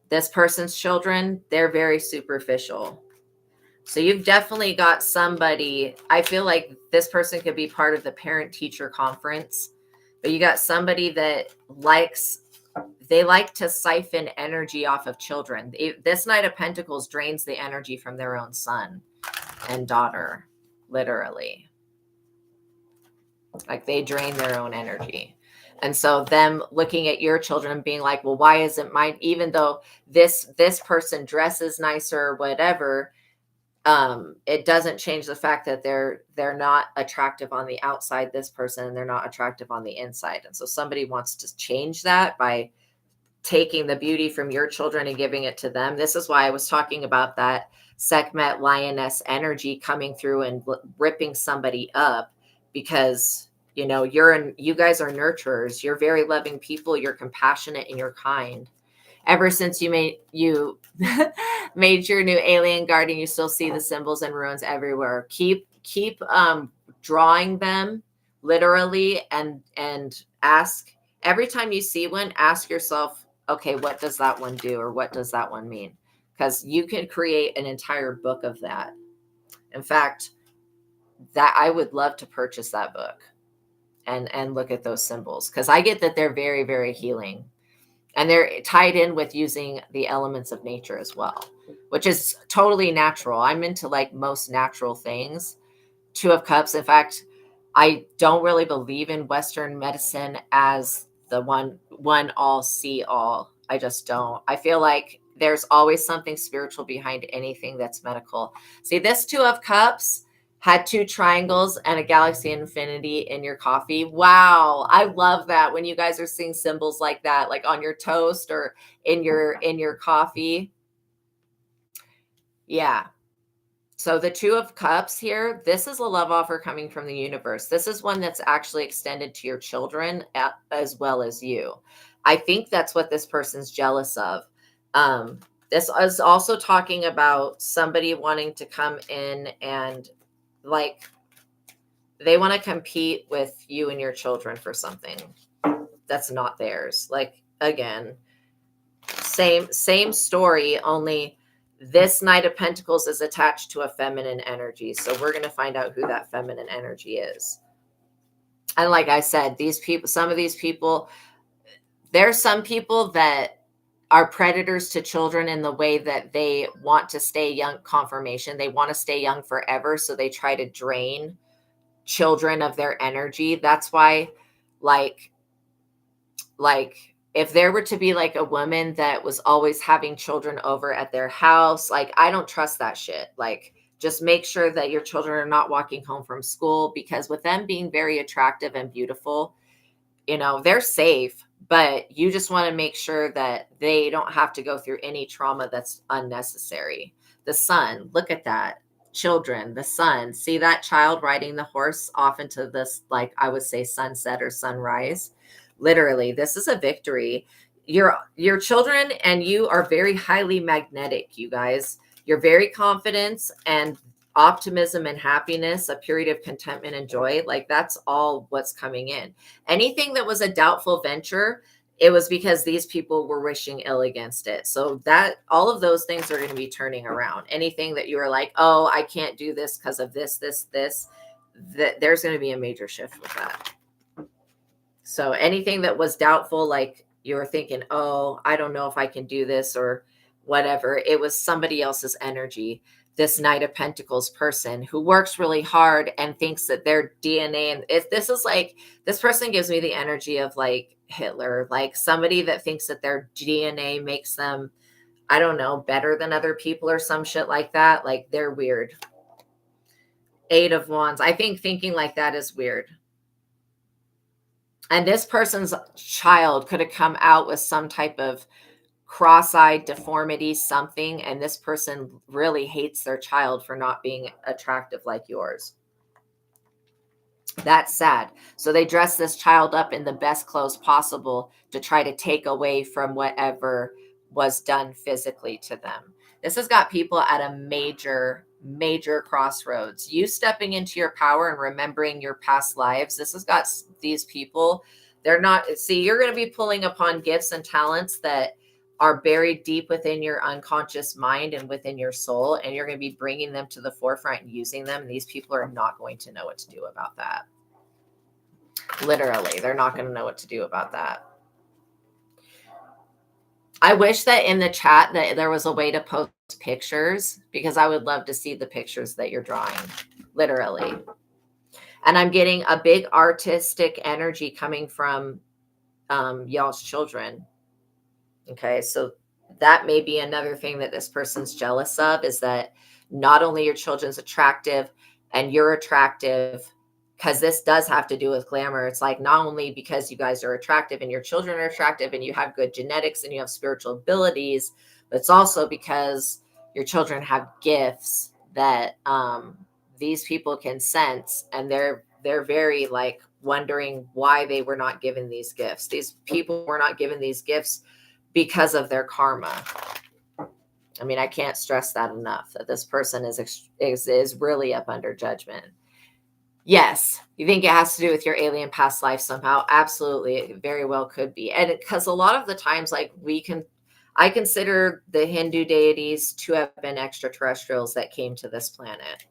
This person's children, they're very superficial. So you've definitely got somebody, I feel like this person could be part of the parent-teacher conference, but you got somebody that they like to siphon energy off of children. This Knight of Pentacles drains the energy from their own son and daughter, literally. Like they drain their own energy. And so them looking at your children and being like, well, why isn't mine, even though this person dresses nicer or whatever, it doesn't change the fact that they're not attractive on the outside, this person, and they're not attractive on the inside. And so somebody wants to change that by taking the beauty from your children and giving it to them. This is why I was talking about that Sekhmet lioness energy coming through and ripping somebody up, because you know you guys are nurturers. You're very loving people. You're compassionate and you're kind. Ever since you made made your new alien guardian, you still see the symbols and runes everywhere. Keep drawing them literally, and ask every time you see one, ask yourself, okay, what does that one do, or what does that one mean? Because you can create an entire book of that. In fact, that I would love to purchase that book and look at those symbols, because I get that they're very, very healing. And they're tied in with using the elements of nature as well, which is totally natural. I'm into like most natural things. Two of Cups. In fact, I don't really believe in Western medicine as the one all see all. I just don't. I feel like there's always something spiritual behind anything that's medical. See, this Two of Cups, Had 2 triangles and a galaxy infinity in your coffee. Wow, I love that when you guys are seeing symbols like that, like on your toast or in your coffee. Yeah. So the 2 of cups here, this is a love offer coming from the universe. This is one that's actually extended to your children as well as you. I think that's what this person's jealous of. Um, this is also talking about somebody wanting to come in and like they want to compete with you and your children for something that's not theirs. Like again, same story, only this Knight of Pentacles is attached to a feminine energy. So we're going to find out who that feminine energy is. And like I said, these people, some of these people, there's some people that are predators to children in the way that they want to stay young, confirmation. They want to stay young forever. So they try to drain children of their energy. That's why, like if there were to be like a woman that was always having children over at their house, like I don't trust that shit. Like just make sure that your children are not walking home from school, because with them being very attractive and beautiful, you know, they're safe, but you just want to make sure that they don't have to go through any trauma that's unnecessary. The sun, look at that. Children, the sun. See that child riding the horse off into this, like I would say, sunset or sunrise. Literally, this is a victory. Your children and you are very highly magnetic, you guys. You're very confident and optimism and happiness, a period of contentment and joy. Like that's all what's coming in. Anything that was a doubtful venture, it was because these people were wishing ill against it. So that all of those things are going to be turning around. Anything that you were like, oh, I can't do this because of this, that there's going to be a major shift with that. So anything that was doubtful, like you were thinking, oh, I don't know if I can do this or whatever, it was somebody else's energy. This Knight of Pentacles person who works really hard and thinks that their DNA, and if this is like, this person gives me the energy of like Hitler, like somebody that thinks that their DNA makes them, I don't know, better than other people or some shit like that. Like they're weird. 8 of Wands. I think thinking like that is weird. And this person's child could have come out with some type of cross-eyed deformity, something, and this person really hates their child for not being attractive like yours. That's sad. So they dress this child up in the best clothes possible to try to take away from whatever was done physically to them. This has got people at a major crossroads. You stepping into your power and remembering your past lives. This has got these people. They're not, see, you're going to be pulling upon gifts and talents that are buried deep within your unconscious mind and within your soul, and you're going to be bringing them to the forefront and using them. And these people are not going to know what to do about that. Literally, they're not going to know what to do about that. I wish that in the chat that there was a way to post pictures, because I would love to see the pictures that you're drawing. Literally. And I'm getting a big artistic energy coming from y'all's children. Okay, so that may be another thing that this person's jealous of, is that not only your children's attractive and you're attractive, because this does have to do with glamour. It's like not only because you guys are attractive and your children are attractive and you have good genetics and you have spiritual abilities, but it's also because your children have gifts that these people can sense, and they're very like wondering why they were not given these gifts. These people were not given these gifts because of their karma. I mean, I can't stress that enough, that this person is really up under judgment. Yes, you think it has to do with your alien past life somehow? Absolutely, it very well could be. And because a lot of the times, like I consider the Hindu deities to have been extraterrestrials that came to this planet.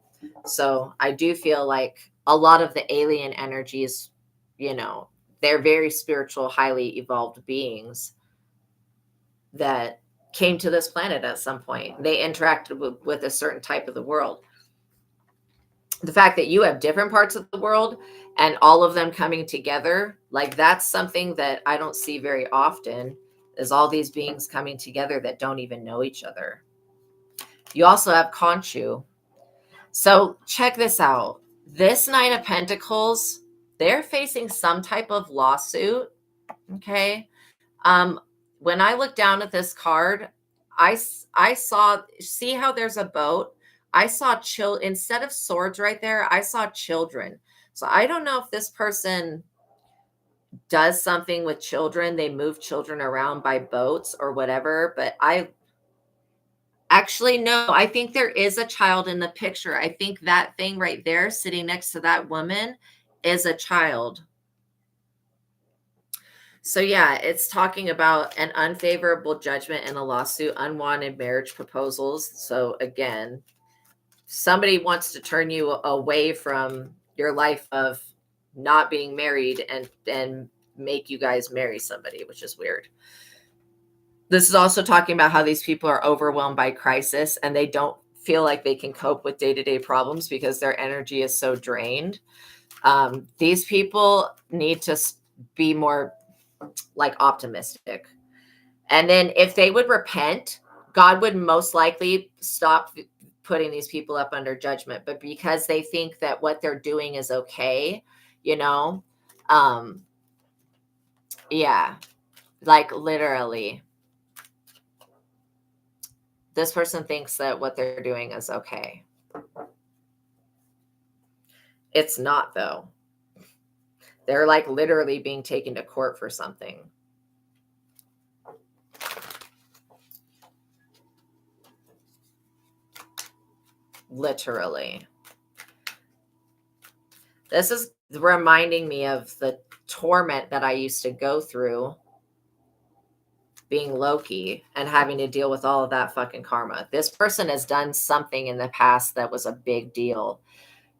So I do feel like a lot of the alien energies, you know, they're very spiritual, highly evolved beings that came to this planet at some point. They interacted with a certain type of the world. The fact that you have different parts of the world and all of them coming together, like that's something that I don't see very often, is all these beings coming together that don't even know each other. You also have Khonshu. So check this out. This Nine of Pentacles, they're facing some type of lawsuit. Okay. Um, when I look down at this card, I saw, see how there's a boat? I saw instead of swords right there, I saw children. So I don't know if this person does something with children. They move children around by boats or whatever, but I actually no, I think there is a child in the picture. I think that thing right there sitting next to that woman is a child. So yeah, it's talking about an unfavorable judgment in a lawsuit, unwanted marriage proposals. So again, somebody wants to turn you away from your life of not being married and make you guys marry somebody, which is weird. This is also talking about how these people are overwhelmed by crisis and they don't feel like they can cope with day-to-day problems because their energy is so drained. These people need to be more like optimistic. And then if they would repent, God would most likely stop putting these people up under judgment. But because they think that what they're doing is okay, you know, yeah, like literally, this person thinks that what they're doing is okay. It's not, though. They're like literally being taken to court for something. Literally. This is reminding me of the torment that I used to go through being Loki and having to deal with all of that fucking karma. This person has done something in the past that was a big deal.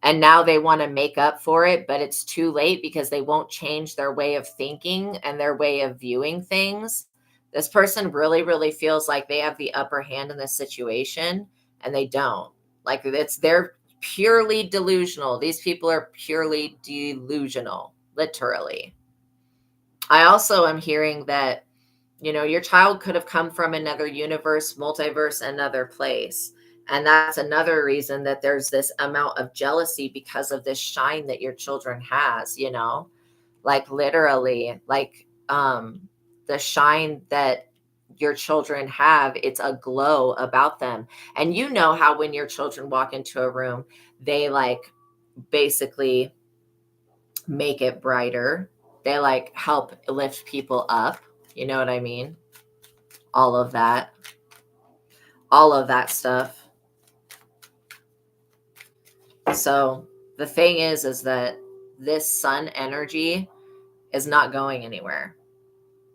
And now they want to make up for it, but it's too late because they won't change their way of thinking and their way of viewing things. This person really, really feels like they have the upper hand in this situation, and they don't. Like they're purely delusional. These people are purely delusional, literally. I also am hearing that, you know, your child could have come from another universe, multiverse, another place. And that's another reason that there's this amount of jealousy because of this shine that your children has, you know, like literally, like the shine that your children have, it's a glow about them. And you know how when your children walk into a room, they like basically make it brighter. They like help lift people up. You know what I mean? All of that. All of that stuff. So the thing is that this sun energy is not going anywhere.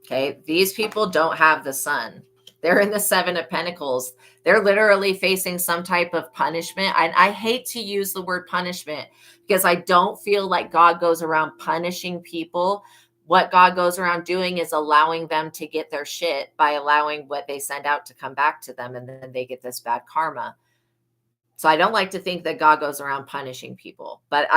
Okay. These people don't have the sun. They're in the Seven of Pentacles. They're literally facing some type of punishment. I hate to use the word punishment because I don't feel like God goes around punishing people. What God goes around doing is allowing them to get their shit by allowing what they send out to come back to them. And then they get this bad karma. So I don't like to think that God goes around punishing people. But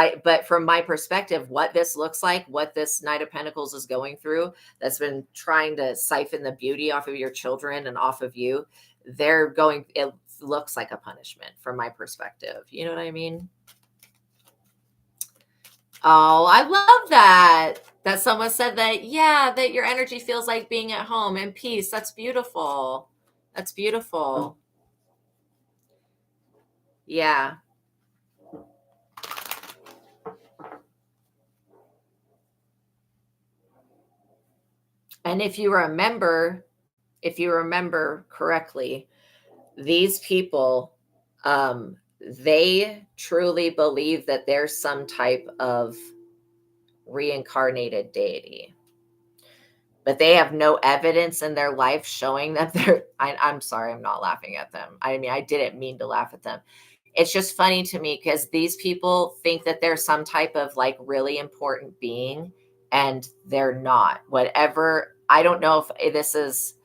from my perspective, what this looks like, what this Knight of Pentacles is going through, that's been trying to siphon the beauty off of your children and off of you, it looks like a punishment from my perspective. You know what I mean? Oh, I love that. That someone said that, yeah, that your energy feels like being at home in peace. That's beautiful. That's beautiful. Yeah. And if you remember correctly, these people, they truly believe that there's some type of reincarnated deity, but they have no evidence in their life showing that I'm sorry, I'm not laughing at them. I mean, I didn't mean to laugh at them. It's just funny to me because these people think that they're some type of like really important being, and they're not. Whatever, I don't know if this is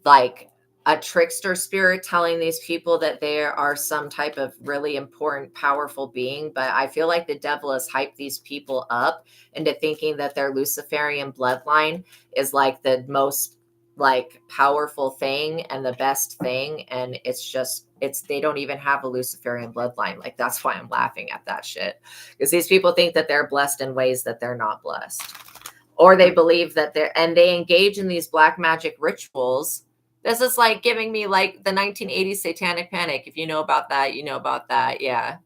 like a trickster spirit telling these people that they are some type of really important, powerful being. But I feel like the devil has hyped these people up into thinking that their Luciferian bloodline is like the most like powerful thing and the best thing, and they don't even have a Luciferian bloodline. Like, that's why I'm laughing at that shit, because these people think that they're blessed in ways that they're not blessed, or they believe that they engage in these black magic rituals. This is like giving me like the 1980s satanic panic. If you know about that, you know about that. Yeah.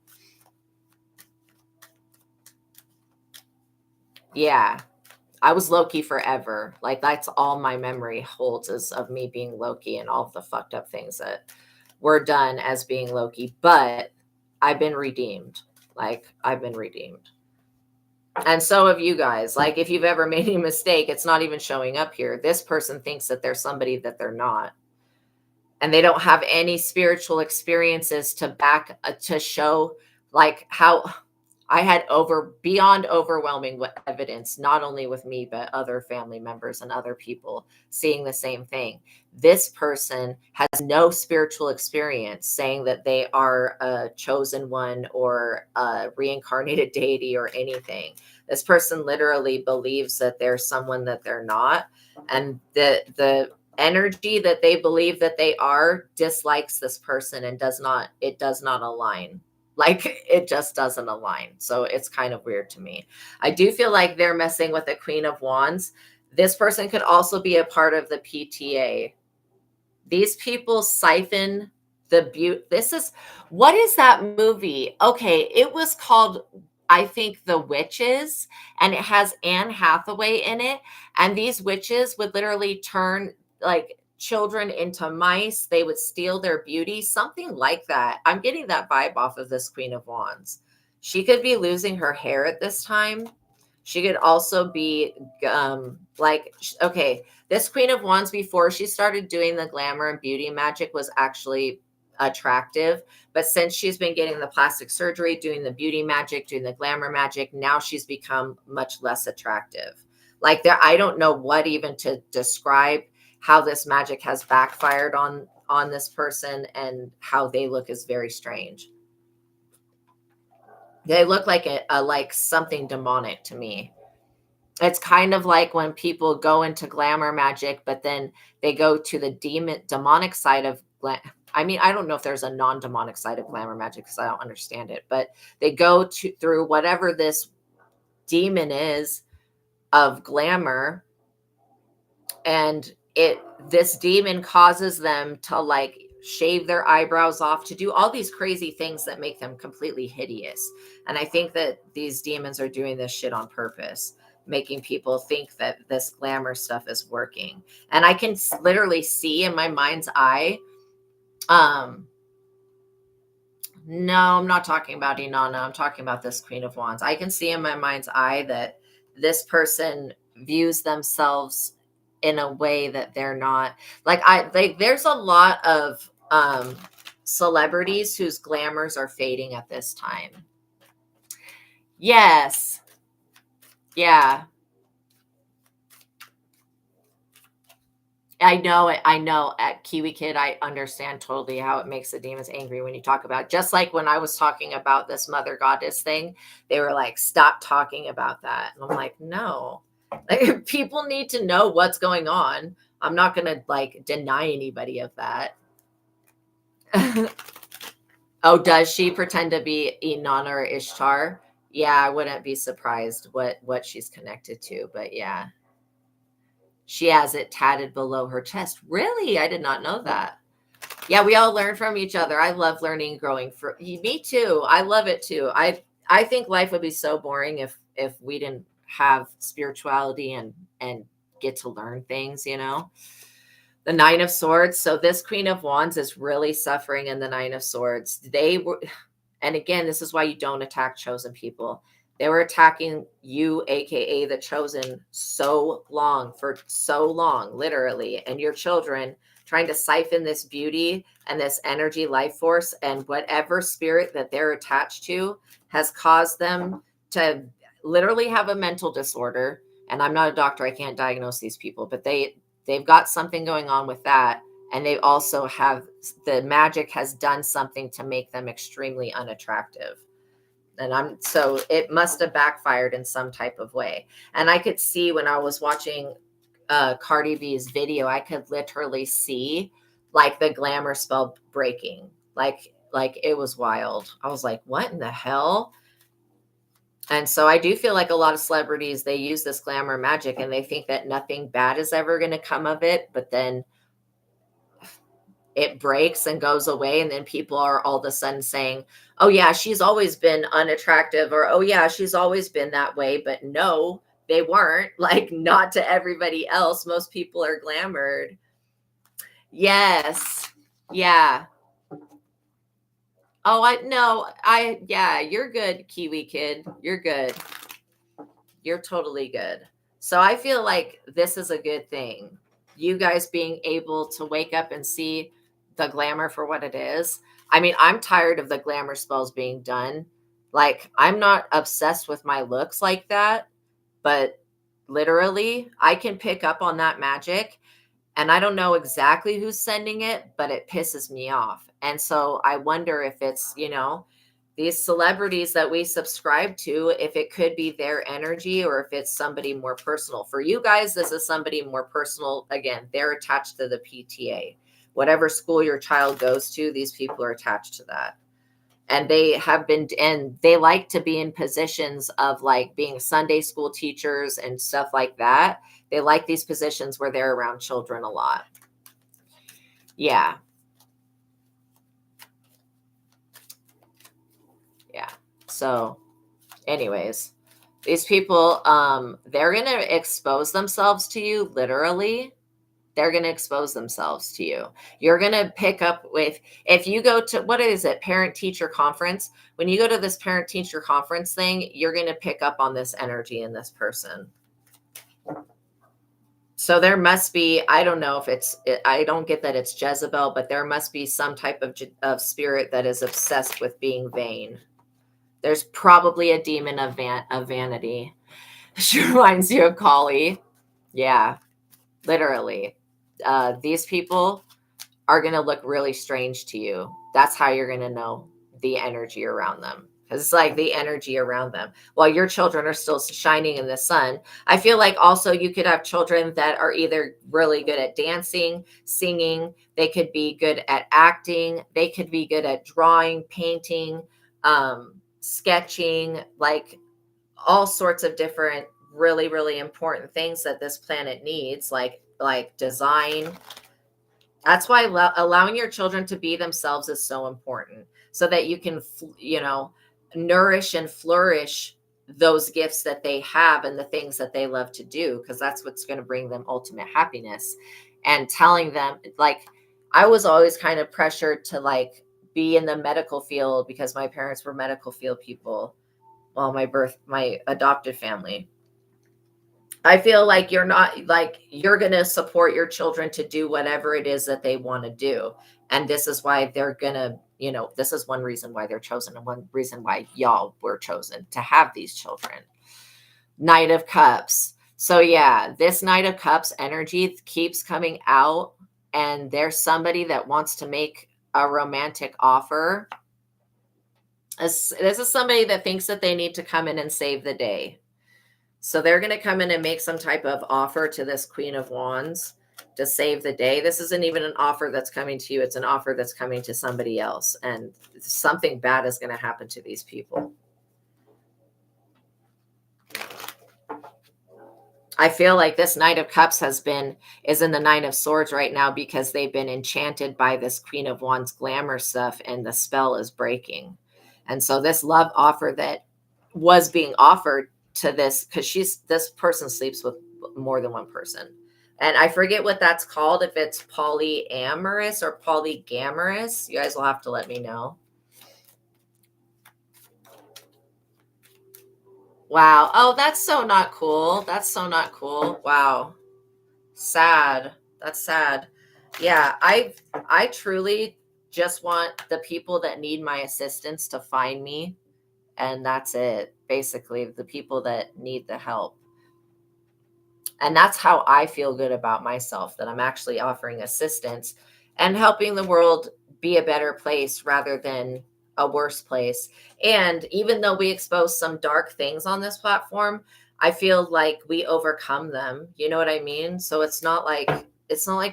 I was Loki forever. Like, that's all my memory holds, is of me being Loki and all of the fucked up things that were done as being Loki. But I've been redeemed. Like, I've been redeemed. And so have you guys. Like, if you've ever made a mistake, it's not even showing up here. This person thinks that they're somebody that they're not. And they don't have any spiritual experiences to show, like, how I had beyond overwhelming evidence, not only with me, but other family members and other people seeing the same thing. This person has no spiritual experience saying that they are a chosen one or a reincarnated deity or anything. This person literally believes that they're someone that they're not. And the energy that they believe that they are dislikes this person and does not align. Like, it just doesn't align. So it's kind of weird to me. I do feel like they're messing with the Queen of Wands. This person could also be a part of the PTA. These people siphon the beauty. What is that movie? Okay, it was called, I think, The Witches, and it has Anne Hathaway in it. And these witches would literally turn like children into mice. They would steal their beauty, something like that. I'm getting that vibe off of this Queen of Wands. She could be losing her hair at this time. She could also be okay, this Queen of Wands, before she started doing the glamour and beauty magic, was actually attractive. But since she's been getting the plastic surgery, doing the beauty magic, doing the glamour magic, now she's become much less attractive. Like, I don't know what even to describe how this magic has backfired on this person, and how they look is very strange. They look like like something demonic to me. It's kind of like when people go into glamour magic, but then they go to the demonic side of I mean, I don't know if there's a non-demonic side of glamour magic, because I don't understand it, but they go through whatever this demon is of glamour, and this demon causes them to like shave their eyebrows off, to do all these crazy things that make them completely hideous. And I think that these demons are doing this shit on purpose, making people think that this glamour stuff is working. And I can literally see in my mind's eye, no, I'm not talking about Inanna. I'm talking about this Queen of Wands. I can see in my mind's eye that this person views themselves in a way that they're not. Like, there's a lot of celebrities whose glamours are fading at this time. Yes. Yeah. I know it. I know, at Kiwi Kid, I understand totally how it makes the demons angry when you talk about, just like when I was talking about this mother goddess thing, they were like, stop talking about that. And I'm like, no, like, people need to know what's going on. I'm not going to like deny anybody of that. Oh, does she pretend to be Inanna or Ishtar? Yeah, I wouldn't be surprised what she's connected to, but yeah. She has it tatted below her chest. Really? I did not know that. Yeah, we all learn from each other. I love learning and growing. Me too. I love it too. I think life would be so boring if we didn't have spirituality and get to learn things, you know. The Nine of Swords. So this Queen of Wands is really suffering in the Nine of Swords. They were, and again, this is why you don't attack chosen people. They were attacking you, aka the chosen, for so long, literally, and your children, trying to siphon this beauty and this energy life force, and whatever spirit that they're attached to has caused them to literally have a mental disorder. And I'm not a doctor, I can't diagnose these people, but they've got something going on with that. And they also have, the magic has done something to make them extremely unattractive. And so it must have backfired in some type of way. And I could see when I was watching Cardi B's video, I could literally see like the glamour spell breaking. Like it was wild. I was like, what in the hell? And so I do feel like a lot of celebrities, they use this glamour magic and they think that nothing bad is ever going to come of it, but then it breaks and goes away, and then people are all of a sudden saying, oh yeah, she's always been unattractive, or oh yeah, she's always been that way. But no, they weren't. Like, not to everybody else. Most people are glamored. Yes. Yeah. Oh, yeah, you're good, Kiwi kid. You're good. You're totally good. So I feel like this is a good thing. You guys being able to wake up and see the glamour for what it is. I mean, I'm tired of the glamour spells being done. Like, I'm not obsessed with my looks like that, but literally, I can pick up on that magic, and I don't know exactly who's sending it, but it pisses me off. And so I wonder if it's, these celebrities that we subscribe to, if it could be their energy or if it's somebody more personal. For you guys, this is somebody more personal. Again, they're attached to the PTA. Whatever school your child goes to, these people are attached to that. And they like to be in positions of like being Sunday school teachers and stuff like that. They like these positions where they're around children a lot. Yeah. Yeah. So anyways, these people, they're going to expose themselves to you. Literally, they're going to expose themselves to you. You're going to pick up with, if you go to, what is it? Parent teacher conference. When you go to this parent teacher conference thing, you're going to pick up on this energy in this person. So there must be, I don't know if I don't get that it's Jezebel, but there must be some type of spirit that is obsessed with being vain. There's probably a demon of vanity. She reminds you of Kali. Yeah, literally. These people are going to look really strange to you. That's how you're going to know the energy around them. Because it's like the energy around them. While your children are still shining in the sun, I feel like also you could have children that are either really good at dancing, singing. They could be good at acting. They could be good at drawing, painting, sketching, like all sorts of different really, really important things that this planet needs, like design. That's why allowing your children to be themselves is so important, so that you can, nourish and flourish those gifts that they have and the things that they love to do, because that's what's going to bring them ultimate happiness. And telling them, like, I was always kind of pressured to like be in the medical field because my parents were medical field people. Well, my adopted family. I feel like you're going to support your children to do whatever it is that they want to do. And this is why they're going to, this is one reason why they're chosen, and one reason why y'all were chosen to have these children. Knight of Cups. So yeah, this Knight of Cups energy keeps coming out, and there's somebody that wants to make a romantic offer. This is somebody that thinks that they need to come in and save the day. So they're going to come in and make some type of offer to this Queen of Wands to save the day. This isn't even an offer that's coming to you. It's an offer that's coming to somebody else. And something bad is going to happen to these people. I feel like this Knight of Cups is in the Nine of Swords right now because they've been enchanted by this Queen of Wands glamour stuff, and the spell is breaking. And so this love offer that was being offered to this, because this person sleeps with more than one person. And I forget what that's called, if it's polyamorous or polygamorous. You guys will have to let me know. Wow. Oh, that's so not cool. That's so not cool. Wow. Sad. That's sad. Yeah, I truly just want the people that need my assistance to find me. And that's it. Basically, the people that need the help. And that's how I feel good about myself, that I'm actually offering assistance and helping the world be a better place rather than a worse place. And even though we expose some dark things on this platform, I feel like we overcome them. You know what I mean? So it's not like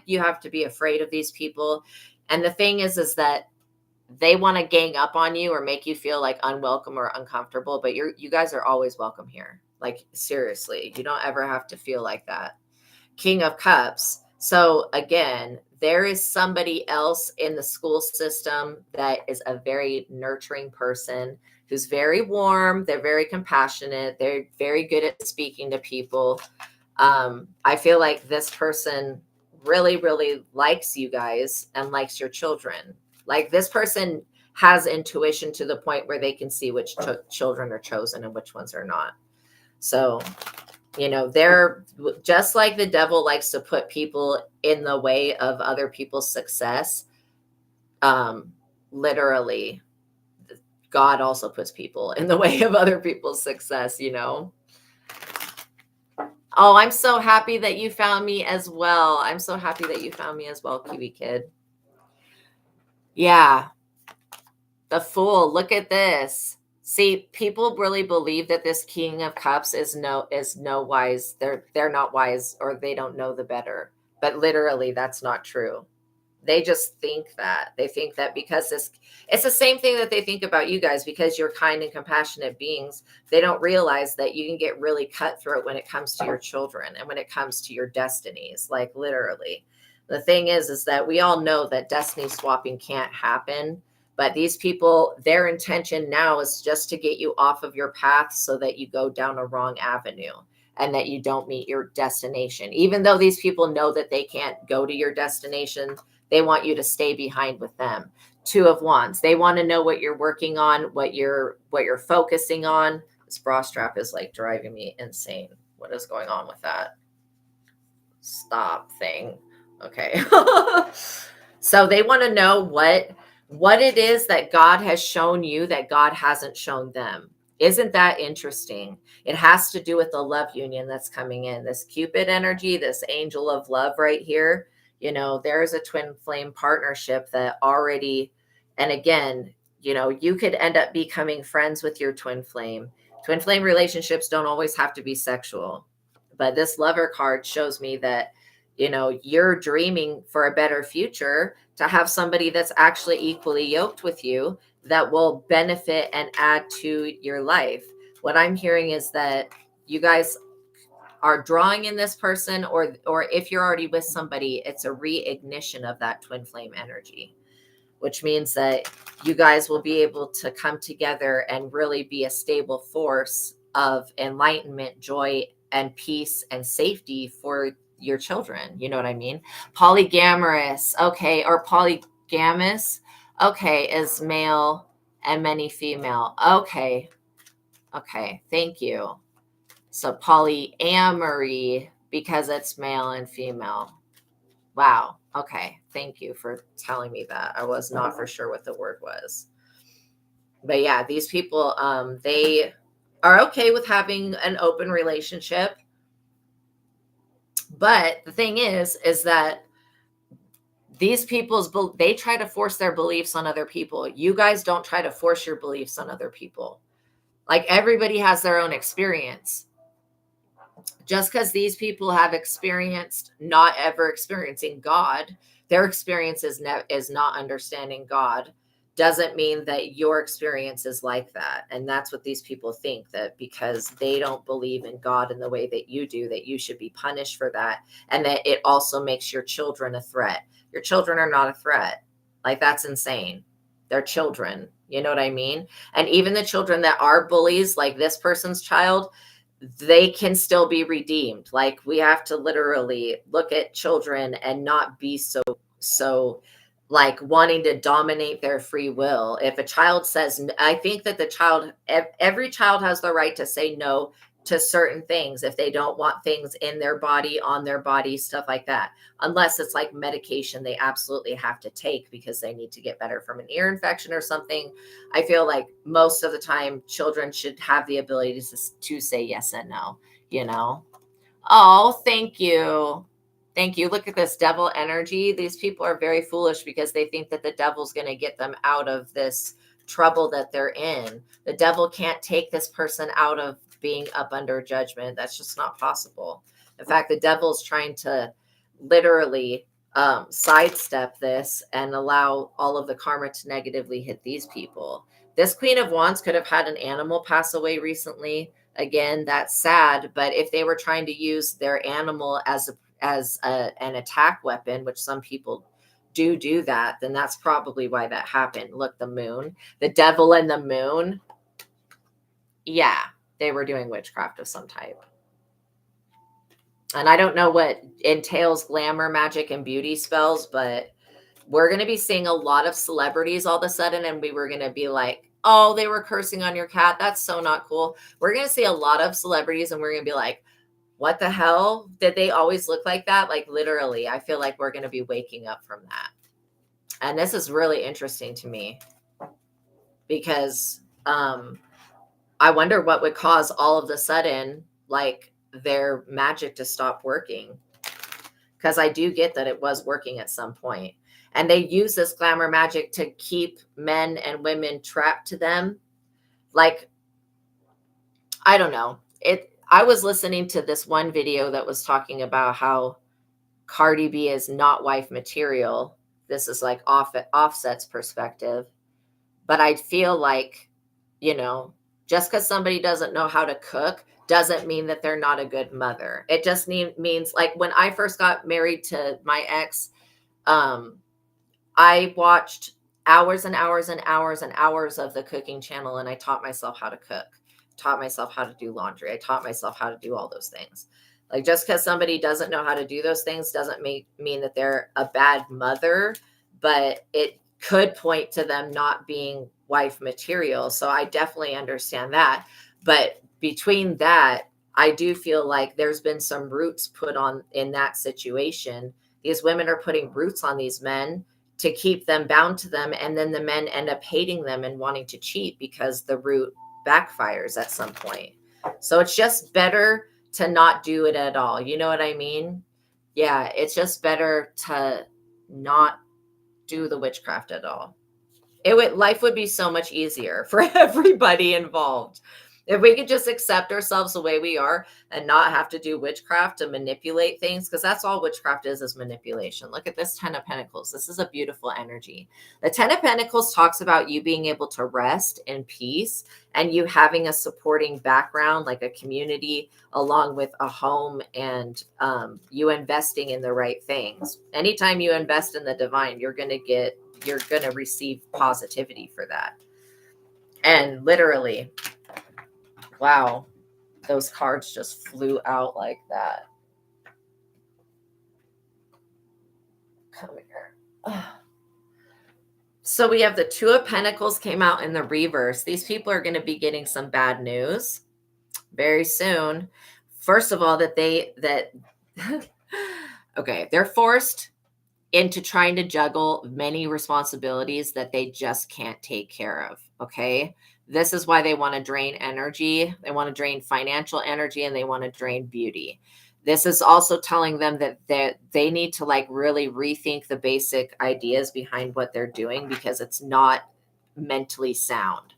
you have to be afraid of these people. And the thing is that they want to gang up on you or make you feel like unwelcome or uncomfortable, but you guys are always welcome here. Like seriously, you don't ever have to feel like that. King of Cups. So again, there is somebody else in the school system that is a very nurturing person who's very warm. They're very compassionate. They're very good at speaking to people. I feel like this person really, really likes you guys and likes your children. Like this person has intuition to the point where they can see which children are chosen and which ones are not. So, they're just like the devil likes to put people in the way of other people's success. Literally, God also puts people in the way of other people's success, Oh, I'm so happy that you found me as well. I'm so happy that you found me as well, Kiwi Kid. Yeah. The Fool. Look at this. See, people really believe that this King of Cups is no wise. They're not wise, or they don't know the better. But literally, that's not true. They just think that. They think that because it's the same thing that they think about you guys, because you're kind and compassionate beings. They don't realize that you can get really cutthroat when it comes to your children and when it comes to your destinies. Like literally. The thing is that we all know that destiny swapping can't happen. But these people, their intention now is just to get you off of your path so that you go down a wrong avenue and that you don't meet your destination. Even though these people know that they can't go to your destination, they want you to stay behind with them. Two of Wands. They want to know what you're working on, what you're focusing on. This bra strap is like driving me insane. What is going on with that? Stop thing. Okay. So they want to know what it is that God has shown you that God hasn't shown them. Isn't that interesting? It has to do with the love union that's coming in. This Cupid energy, this angel of love right here. There's a twin flame partnership that already, and again, you could end up becoming friends with your twin flame. Twin flame relationships don't always have to be sexual, but this lover card shows me that, you're dreaming for a better future to have somebody that's actually equally yoked with you that will benefit and add to your life. What I'm hearing is that you guys are drawing in this person, or if you're already with somebody, it's a reignition of that twin flame energy, which means that you guys will be able to come together and really be a stable force of enlightenment, joy, and peace and safety for your children. You know what I mean? Polygamous, okay, or polygamous, okay, is male and many female. Okay, thank you. So polyamory, because it's male and female. Wow. Okay. Thank you for telling me that. I was not for sure what the word was. But yeah, these people, they are okay with having an open relationship. But the thing is that these they try to force their beliefs on other people. You guys don't try to force your beliefs on other people. Like everybody has their own experience. Just because these people have experienced not ever experiencing God, their experience is not understanding God, doesn't mean that your experience is like that. And that's what these people think, that because they don't believe in God in the way that you do, that you should be punished for that. And that it also makes your children a threat. Your children are not a threat. Like, that's insane. They're children. You know what I mean? And even the children that are bullies, like this person's child, they can still be redeemed. Like, we have to literally look at children and not be so like wanting to dominate their free will. If a child says, I think that every child has the right to say no to certain things if they don't want things in their body, on their body, stuff like that, unless it's like medication they absolutely have to take because they need to get better from an ear infection or something. I feel like most of the time children should have the ability to say yes and no, Oh, thank you. Thank you. Look at this devil energy. These people are very foolish because they think that the devil's going to get them out of this trouble that they're in. The devil can't take this person out of being up under judgment. That's just not possible. In fact, the devil's trying to literally sidestep this and allow all of the karma to negatively hit these people. This Queen of Wands could have had an animal pass away recently. Again, that's sad, but if they were trying to use their animal as an attack weapon, which some people do that, then that's probably why that happened. Look, the moon, the devil and the moon. Yeah, they were doing witchcraft of some type. And I don't know what entails glamour, magic, and beauty spells, but we're going to be seeing a lot of celebrities all of a sudden, and we were going to be like, oh, they were cursing on your cat. That's so not cool. We're going to see a lot of celebrities, and we're going to be like, what the hell? Did they always look like that? Like, literally, I feel like we're going to be waking up from that. And this is really interesting to me because I wonder what would cause all of a sudden, like, their magic to stop working. Because I do get that it was working at some point. And they use this glamour magic to keep men and women trapped to them. Like, I don't know. I was listening to this one video that was talking about how Cardi B is not wife material. This is like Offset's perspective. But I feel like, just because somebody doesn't know how to cook doesn't mean that they're not a good mother. It just means, like, when I first got married to my ex, I watched hours and hours and hours and hours of the cooking channel, and I taught myself how to cook, taught myself how to do laundry. I taught myself how to do all those things. Like, just because somebody doesn't know how to do those things doesn't mean that they're a bad mother, but it could point to them not being wife material. So I definitely understand that. But between that, I do feel like there's been some roots put on in that situation. These women are putting roots on these men to keep them bound to them. And then the men end up hating them and wanting to cheat because the root backfires at some point. So it's just better to not do it at all. You know what I mean? Yeah, it's just better to not do the witchcraft at all. Life would be so much easier for everybody involved. If we could just accept ourselves the way we are and not have to do witchcraft to manipulate things, because that's all witchcraft is manipulation. Look at this 10 of Pentacles. This is a beautiful energy. The 10 of Pentacles talks about you being able to rest in peace and you having a supporting background, like a community, along with a home, and you investing in the right things. Anytime you invest in the divine, you're going to receive positivity for that. And literally, wow, those cards just flew out like that. Come here. So we have the 2 of Pentacles came out in the reverse. These people are going to be getting some bad news very soon. First of all, okay, they're forced into trying to juggle many responsibilities that they just can't take care of. Okay. This is why they want to drain energy. They want to drain financial energy, and they want to drain beauty. This is also telling them that they need to, like, really rethink the basic ideas behind what they're doing, because it's not mentally sound.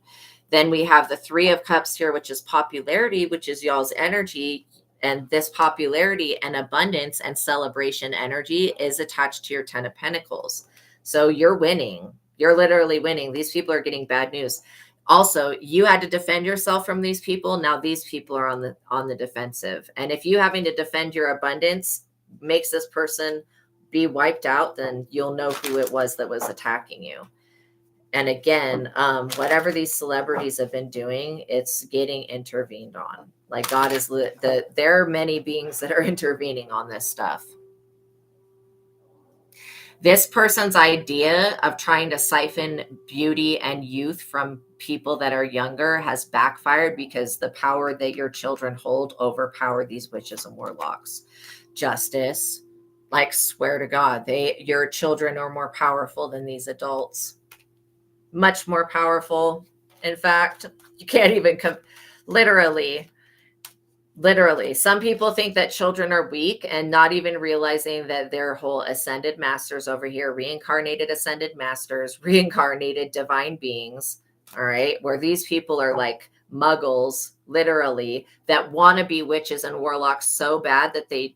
Then we have the 3 of Cups here, which is popularity, which is y'all's energy. And this popularity and abundance and celebration energy is attached to your 10 of Pentacles. So you're winning. You're literally winning. These people are getting bad news. Also, you had to defend yourself from these people. Now these people are on the defensive. And if you having to defend your abundance makes this person be wiped out, then you'll know who it was that was attacking you. And again, whatever these celebrities have been doing, it's getting intervened on. Like, God is there are many beings that are intervening on this stuff. This person's idea of trying to siphon beauty and youth from people that are younger has backfired, because the power that your children hold overpower these witches and warlocks. Justice, like, swear to God, your children are more powerful than these adults. Much more powerful. In fact, you can't even literally, some people think that children are weak, and not even realizing that their whole ascended masters over here, reincarnated ascended masters, reincarnated divine beings, all right, where these people are like muggles, literally, that want to be witches and warlocks so bad that they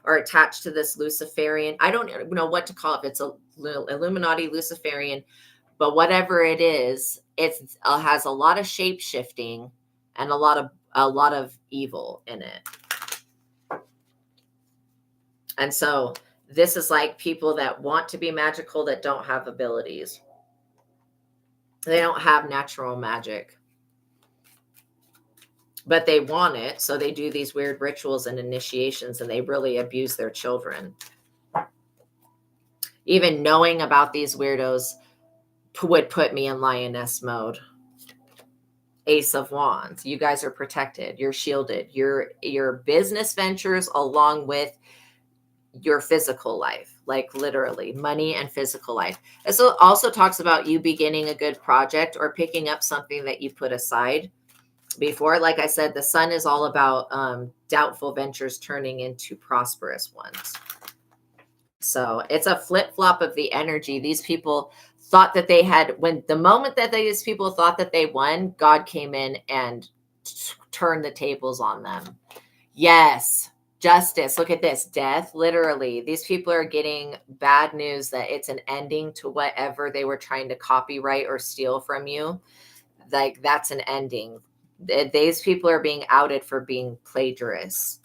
are attached to this Luciferian. I don't know what to call it. If it's a Illuminati, Luciferian, but whatever it is, it has a lot of shape shifting and a lot of evil in it. And so this is like people that want to be magical that don't have abilities. They don't have natural magic, but they want it. So they do these weird rituals and initiations, and they really abuse their children. Even knowing about these weirdos would put me in lioness mode. Ace of Wands. You guys are protected. You're shielded. Your business ventures along with your physical life, like literally money and physical life. This also talks about you beginning a good project or picking up something that you put aside before. Like I said, the sun is all about doubtful ventures turning into prosperous ones. So it's a flip-flop of the energy. These people thought that they had, when the moment that these people thought that they won, God came in and turned the tables on them. Yes. Justice. Look at this. Death. Literally, these people are getting bad news that it's an ending to whatever they were trying to copyright or steal from you. Like, that's an ending. These people are being outed for being plagiarists.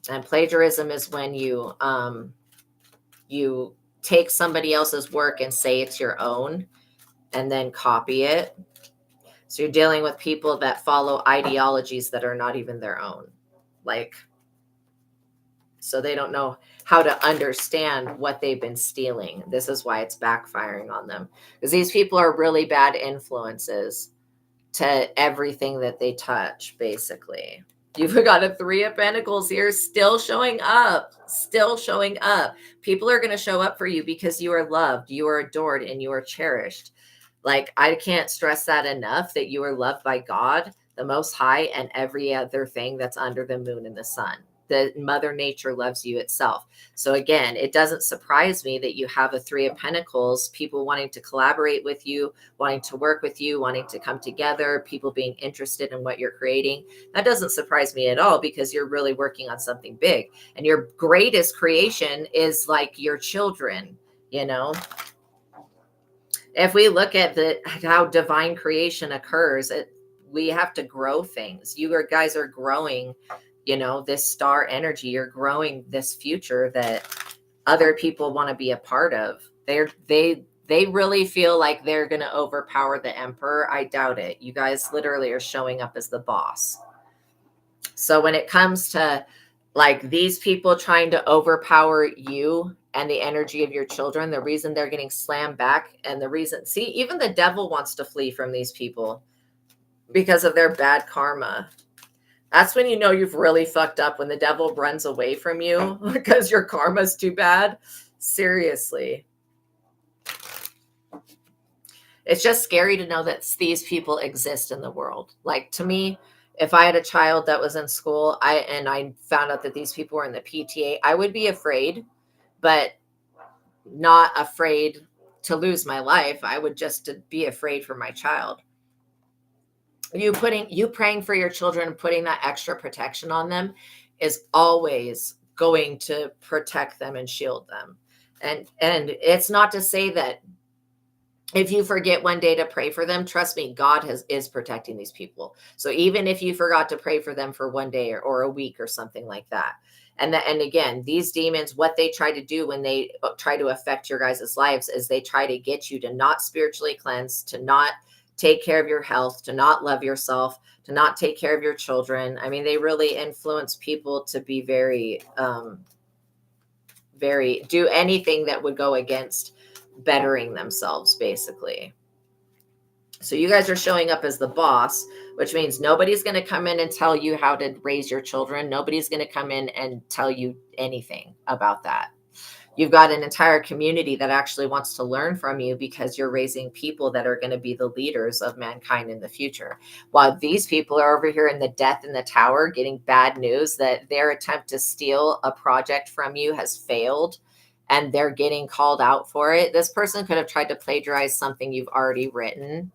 And plagiarism is when you take somebody else's work and say it's your own and then copy it. So you're dealing with people that follow ideologies that are not even their own. Like, so they don't know how to understand what they've been stealing. This is why it's backfiring on them, because these people are really bad influences to everything that they touch, basically. You've got a 3 of Pentacles here, still showing up. People are going to show up for you because you are loved, you are adored, and you are cherished. Like, I can't stress that enough, that you are loved by God, the Most High, and every other thing that's under the moon and the sun. The Mother Nature loves you itself. So again, it doesn't surprise me that you have a 3 of Pentacles, people wanting to collaborate with you, wanting to work with you, wanting to come together, people being interested in what you're creating. That doesn't surprise me at all, because you're really working on something big. And your greatest creation is like your children, you know. If we look at how divine creation occurs, we have to grow things. You guys are growing, you know, this star energy. You're growing this future that other people want to be a part of. They really feel like they're going to overpower the emperor. I doubt it. You guys literally are showing up as the boss. So when it comes to like these people trying to overpower you and the energy of your children, the reason they're getting slammed back, and the reason, see, even the devil wants to flee from these people because of their bad karma. That's when you know you've really fucked up, when the devil runs away from you because your karma's too bad. Seriously. It's just scary to know that these people exist in the world. Like, to me, if I had a child that was in school, I found out that these people were in the PTA, I would be afraid, but not afraid to lose my life. I would just be afraid for my child. You praying for your children and putting that extra protection on them is always going to protect them and shield them. And it's not to say that if you forget one day to pray for them, trust me, God is protecting these people. So even if you forgot to pray for them for one day or a week or something like that. And again, these demons, what they try to do when they try to affect your guys' lives is they try to get you to not spiritually cleanse, to not take care of your health, to not love yourself, to not take care of your children. I mean, they really influence people to be very do anything that would go against bettering themselves, basically. So you guys are showing up as the boss, which means nobody's going to come in and tell you how to raise your children. Nobody's going to come in and tell you anything about that. You've got an entire community that actually wants to learn from you, because you're raising people that are going to be the leaders of mankind in the future. While these people are over here in the death in the tower getting bad news that their attempt to steal a project from you has failed and they're getting called out for it. This person could have tried to plagiarize something you've already written.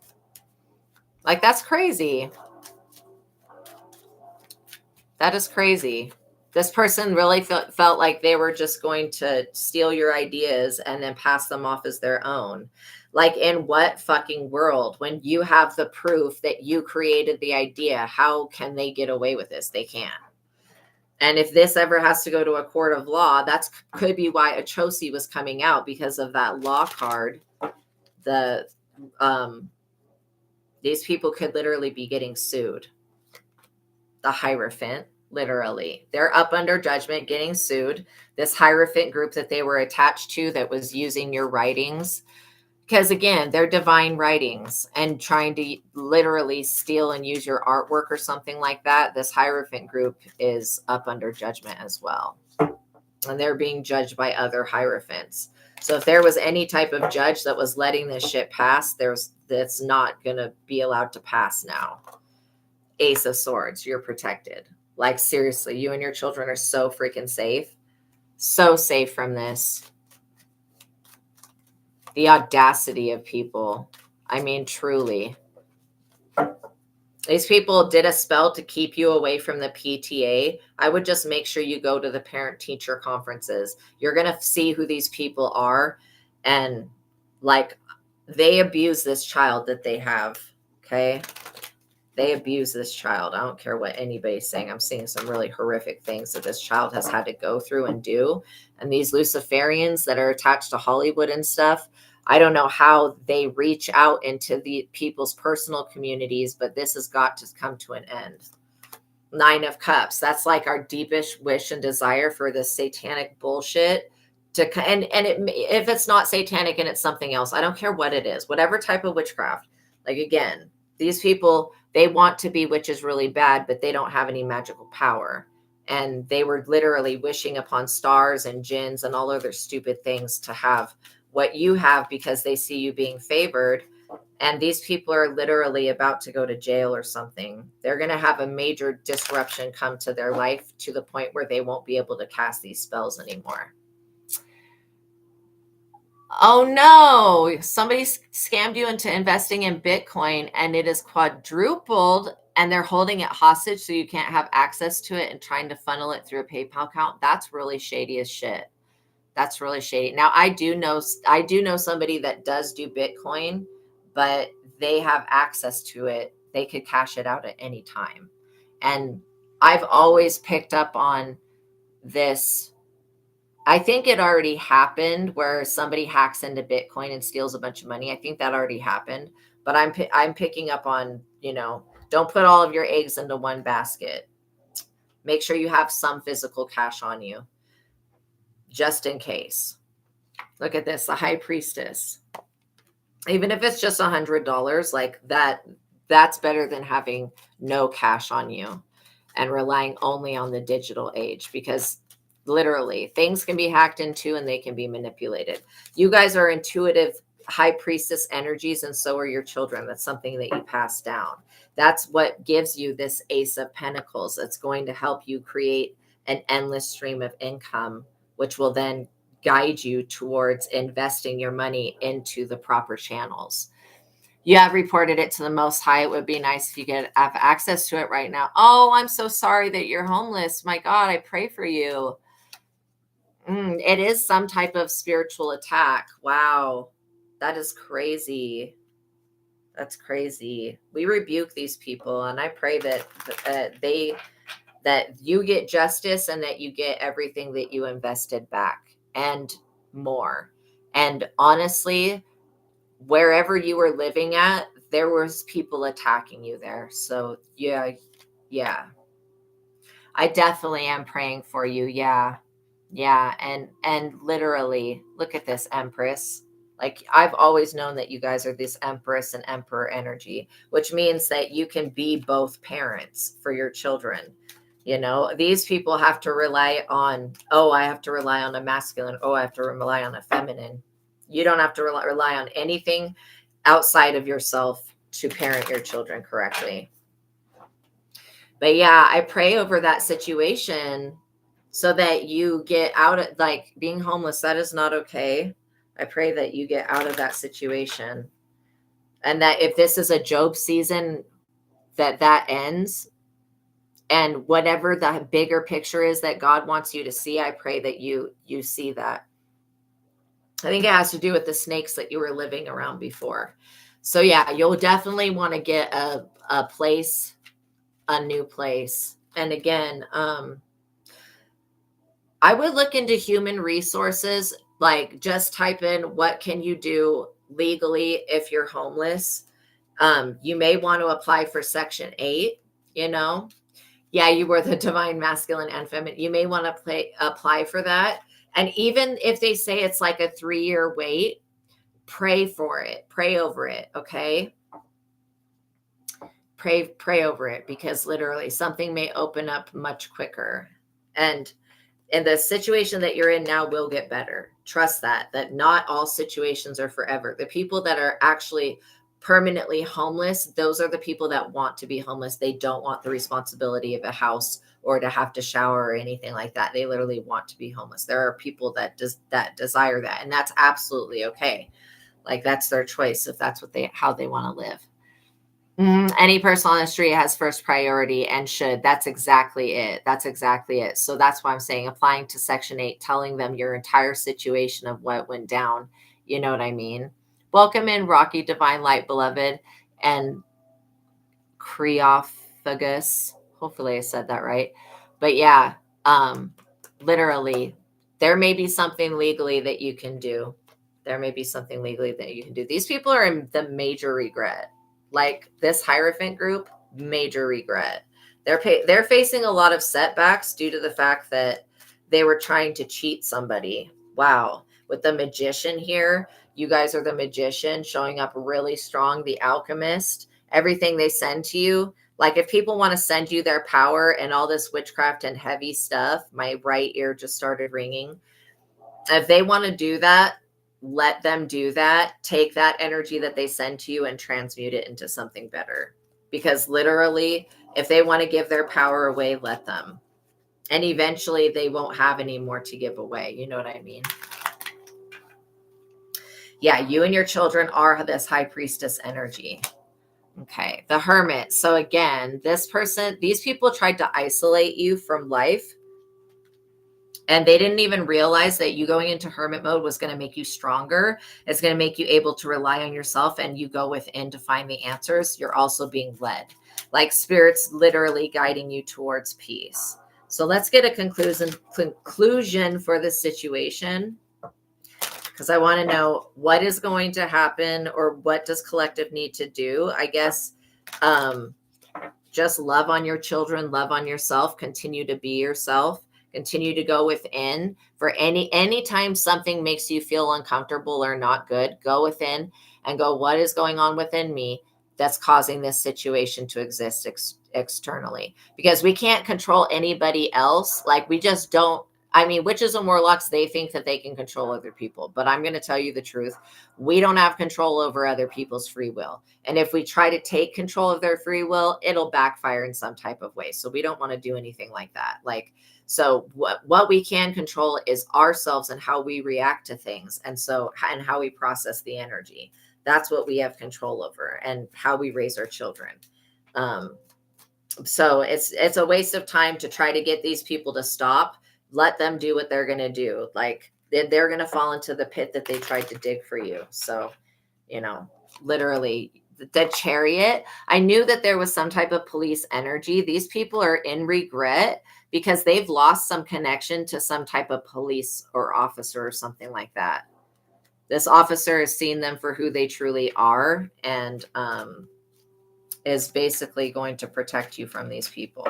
Like, that's crazy. That is crazy. This person really felt like they were just going to steal your ideas and then pass them off as their own. Like, in what fucking world, when you have the proof that you created the idea, how can they get away with this? They can't. And if this ever has to go to a court of law, that's could be why Achosi was coming out, because of that law card. The these people could literally be getting sued. The Hierophant, literally, they're up under judgment, getting sued. This Hierophant group that they were attached to, that was using your writings, because again, they're divine writings, and trying to literally steal and use your artwork or something like that. This Hierophant group is up under judgment as well, and they're being judged by other Hierophants. So if there was any type of judge that was letting this shit pass, that's not going to be allowed to pass now. Ace of Swords, you're protected. Like, seriously, you and your children are so freaking safe. So safe from this. The audacity of people. I mean, truly. These people did a spell to keep you away from the PTA. I would just make sure you go to the parent-teacher conferences. You're going to see who these people are. And, like, they abuse this child that they have. Okay? They abuse this child. I don't care what anybody's saying. I'm seeing some really horrific things that this child has had to go through and do. And these Luciferians that are attached to Hollywood and stuff, I don't know how they reach out into the people's personal communities, but this has got to come to an end. 9 of Cups. That's like our deepest wish and desire for this satanic bullshit to, and if it's not satanic and it's something else, I don't care what it is, whatever type of witchcraft. Like, again, these people, they want to be witches really bad, but they don't have any magical power. And they were literally wishing upon stars and jinns and all other stupid things to have what you have, because they see you being favored. And these people are literally about to go to jail or something. They're going to have a major disruption come to their life, to the point where they won't be able to cast these spells anymore. Oh no, somebody scammed you into investing in Bitcoin, and it is quadrupled, and they're holding it hostage so you can't have access to it, and trying to funnel it through a PayPal account. That's really shady as shit. That's really shady. Now, I do know somebody that does do Bitcoin, but they have access to it. They could cash it out at any time. And I've always picked up on this. I think it already happened, where somebody hacks into Bitcoin and steals a bunch of money. I think that already happened, but I'm picking up on, don't put all of your eggs into one basket. Make sure you have some physical cash on you, just in case. Look at this, the High Priestess. Even if it's just $100, like that's better than having no cash on you and relying only on the digital age, because literally things can be hacked into and they can be manipulated. You guys are intuitive High Priestess energies, and so are your children. That's something that you pass down. That's what gives you this Ace of Pentacles. That's going to help you create an endless stream of income, which will then guide you towards investing your money into the proper channels. You have reported it to the Most High. It would be nice if you could have access to it right now. Oh, I'm so sorry that you're homeless. My God, I pray for you. It is some type of spiritual attack. Wow. That is crazy. That's crazy. We rebuke these people, and I pray that that you get justice, and that you get everything that you invested back and more. And honestly, wherever you were living at, there was people attacking you there. So yeah. I definitely am praying for you. Yeah. And literally, look at this, Empress. Like, I've always known that you guys are this Empress and Emperor energy, which means that you can be both parents for your children. These people have to rely on, I have to rely on a masculine. I have to rely on a feminine. You don't have to rely on anything outside of yourself to parent your children correctly. But yeah, I pray over that situation so that you get out of, like, being homeless. That is not okay. I pray that you get out of that situation. And that if this is a Job season, that ends. And whatever the bigger picture is that God wants you to see, I pray that you see that. I think it has to do with the snakes that you were living around before. So yeah, you'll definitely want to get a place, a new place. And again, I would look into human resources, like just type in what can you do legally if you're homeless. You may want to apply for Section 8, you know. Yeah, you were the divine masculine and feminine. You may want to apply for that. And even if they say it's like a 3-year wait, pray for it. Pray over it, okay? Pray over it, because literally something may open up much quicker. And the situation that you're in now will get better. Trust that not all situations are forever. The people that are actually permanently homeless, those are the people that want to be homeless. They don't want the responsibility of a house or to have to shower or anything like that. They literally want to be homeless. There are people that desire that, and that's absolutely okay. Like, that's their choice if that's how they want to live. Any person on the street has first priority and should. That's exactly it. That's exactly it. So that's why I'm saying applying to Section 8, telling them your entire situation of what went down. You know what I mean? Welcome in, Rocky Divine Light, beloved, and Creophagus. Hopefully I said that right. But yeah, literally, there may be something legally that you can do. There may be something legally that you can do. These people are in the major regret. Like this Hierophant group, major regret. They're facing a lot of setbacks due to the fact that they were trying to cheat somebody. Wow. With the Magician here, you guys are the Magician showing up really strong, the Alchemist. Everything they send to you, like if people want to send you their power and all this witchcraft and heavy stuff, my right ear just started ringing. If they want to do that, let them do that. Take that energy that they send to you and transmute it into something better. Because literally, if they want to give their power away, let them. And eventually they won't have any more to give away. You know what I mean? Yeah, you and your children are this high priestess energy. Okay, the Hermit. So again, these people tried to isolate you from life. And they didn't even realize that you going into hermit mode was going to make you stronger. It's going to make you able to rely on yourself, and you go within to find the answers. You're also being led, like spirit's literally guiding you towards peace. So let's get a conclusion for this situation, because I want to know what is going to happen, or what does collective need to do. I guess just love on your children, love on yourself, continue to be yourself. Continue to go within. For anytime something makes you feel uncomfortable or not good, go within and go, what is going on within me that's causing this situation to exist externally? Because we can't control anybody else. Like, we just don't. I mean, witches and warlocks, they think that they can control other people. But I'm going to tell you the truth. We don't have control over other people's free will. And if we try to take control of their free will, it'll backfire in some type of way. So we don't want to do anything like that. So what we can control is ourselves and how we react to things. And how we process the energy. That's what we have control over, and how we raise our children. So it's a waste of time to try to get these people to stop. Let them do what they're going to do. Like, they're going to fall into the pit that they tried to dig for you. So, literally, the Chariot, I knew that there was some type of police energy. These people are in regret because they've lost some connection to some type of police or officer or something like that. This officer has seen them for who they truly are, and is basically going to protect you from these people.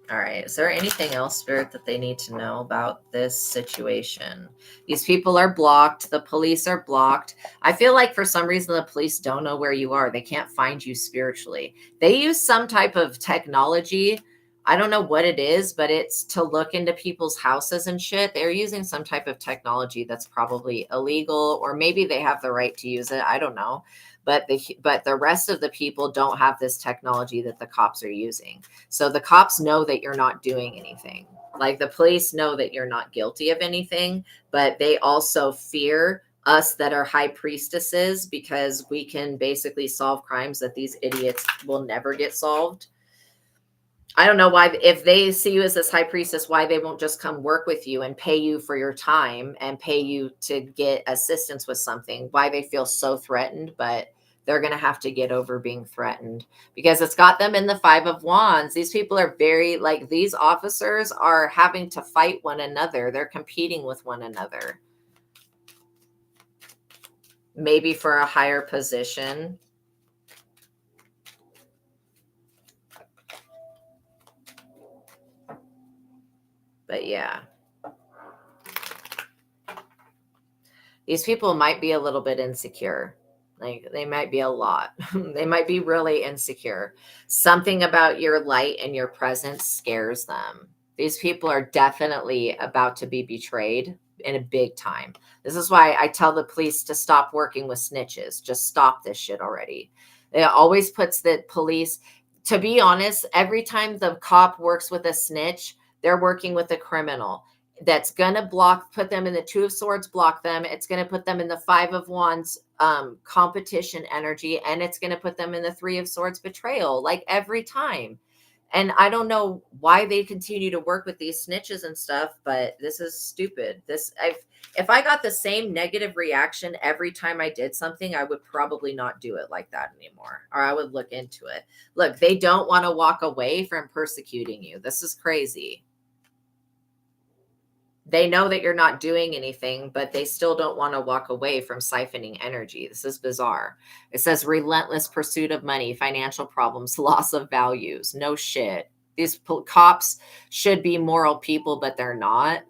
All right. Is there anything else, Spirit, that they need to know about this situation? These people are blocked. The police are blocked. I feel like for some reason the police don't know where you are. They can't find you spiritually. They use some type of technology. I don't know what it is, but it's to look into people's houses and shit. They're using some type of technology that's probably illegal, or maybe they have the right to use it. I don't know. But the rest of the people don't have this technology that the cops are using. So the cops know that you're not doing anything. Like, the police know that you're not guilty of anything, but they also fear us that are high priestesses, because we can basically solve crimes that these idiots will never get solved. I don't know why, if they see you as this high priestess, why they won't just come work with you and pay you for your time and pay you to get assistance with something, why they feel so threatened. But they're going to have to get over being threatened, because it's got them in the 5 of Wands. These people are very, like, these officers are having to fight one another. They're competing with one another, maybe for a higher position. But yeah, these people might be a little bit insecure. Like, they might be a lot. They might be really insecure. Something about your light and your presence scares them. These people are definitely about to be betrayed in a big time. This is why I tell the police to stop working with snitches. Just stop this shit already. It always puts the police, to be honest, every time the cop works with a snitch, they're working with a criminal. That's going to put them in the 2 of Swords, block them. It's going to put them in the 5 of Wands, competition energy. And it's going to put them in the 3 of Swords, betrayal, like every time. And I don't know why they continue to work with these snitches and stuff, but this is stupid. If I got the same negative reaction every time I did something, I would probably not do it like that anymore, or I would look into it. Look, they don't want to walk away from persecuting you. This is crazy. They know that you're not doing anything, but they still don't want to walk away from siphoning energy. This is bizarre. It says relentless pursuit of money, financial problems, loss of values. No shit. These cops should be moral people, but they're not.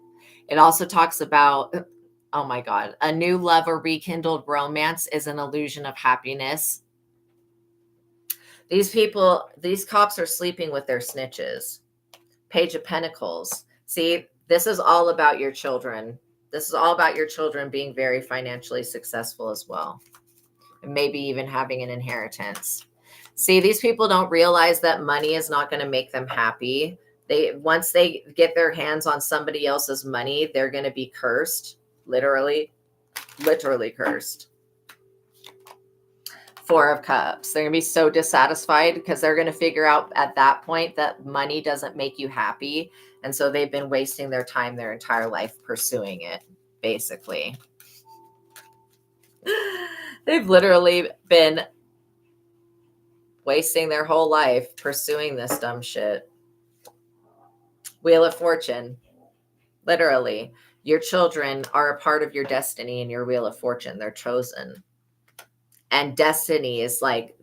It also talks about, oh my God, a new love or rekindled romance is an illusion of happiness. These cops are sleeping with their snitches. Page of Pentacles. See, this is all about your children. This is all about your children being very financially successful as well. And maybe even having an inheritance. See, these people don't realize that money is not going to make them happy. Once they get their hands on somebody else's money, they're going to be cursed. Literally cursed. 4 of Cups. They're going to be so dissatisfied because they're going to figure out at that point that money doesn't make you happy. And so they've been wasting their time their entire life pursuing it, basically. They've literally been wasting their whole life pursuing this dumb shit. Wheel of Fortune. Literally. Your children are a part of your destiny in your Wheel of Fortune. They're chosen. And destiny is like,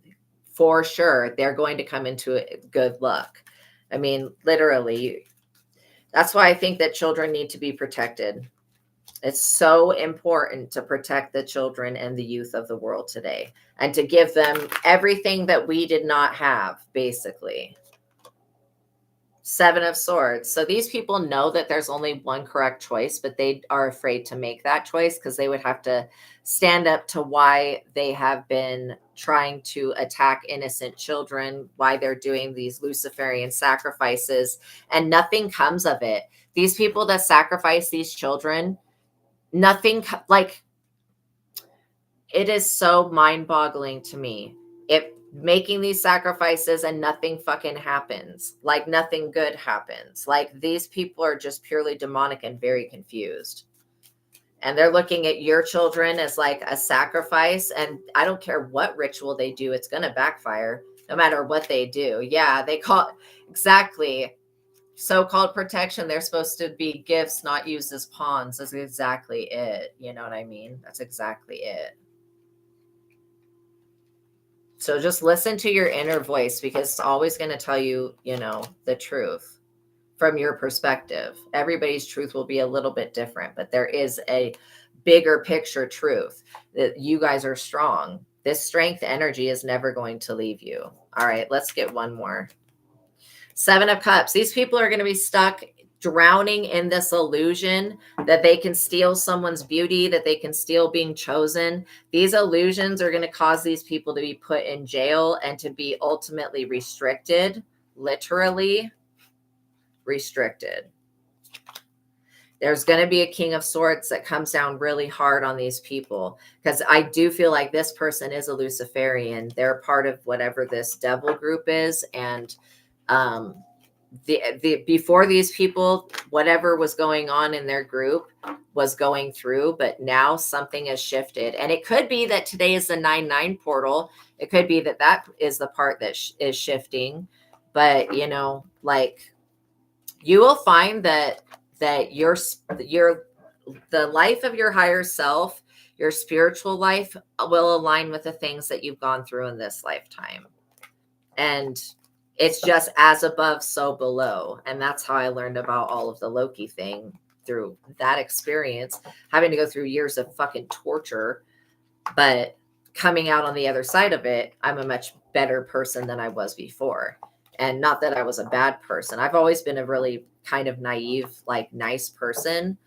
for sure, they're going to come into good luck. I mean, literally. That's why I think that children need to be protected. It's so important to protect the children and the youth of the world today, and to give them everything that we did not have, basically. 7 of Swords. So these people know that there's only one correct choice, but they are afraid to make that choice because they would have to stand up to why they have been trying to attack innocent children, why they're doing these Luciferian sacrifices, and nothing comes of it. These people that sacrifice these children, nothing, like, it is so mind-boggling to me. Making these sacrifices and nothing fucking happens. Like, nothing good happens. Like, these people are just purely demonic and very confused. And they're looking at your children as like a sacrifice. And I don't care what ritual they do, it's going to backfire no matter what they do. Yeah, they call, exactly, so-called protection. They're supposed to be gifts, not used as pawns. That's exactly it. You know what I mean? That's exactly it. So just listen to your inner voice, because it's always going to tell you, the truth from your perspective. Everybody's truth will be a little bit different, but there is a bigger picture truth that you guys are strong. This strength energy is never going to leave you. All right, let's get one more. 7 of Cups. These people are going to be stuck drowning in this illusion that they can steal someone's beauty, that they can steal being chosen. These illusions are going to cause these people to be put in jail and to be ultimately restricted, literally restricted. There's going to be a King of Swords that comes down really hard on these people, because I do feel like this person is a Luciferian. They're part of whatever this devil group is. And the before these people, whatever was going on in their group was going through, but now something has shifted. And it could be that today is the 9/9 portal. It could be that that is the part that is shifting. But, you know, like, you will find that your the life of your higher self, your spiritual life, will align with the things that you've gone through in this lifetime. And it's just as above, so below. And that's how I learned about all of the Loki thing, through that experience, having to go through years of fucking torture, but coming out on the other side of it, I'm a much better person than I was before. And not that I was a bad person. I've always been a really kind of naive, like, nice person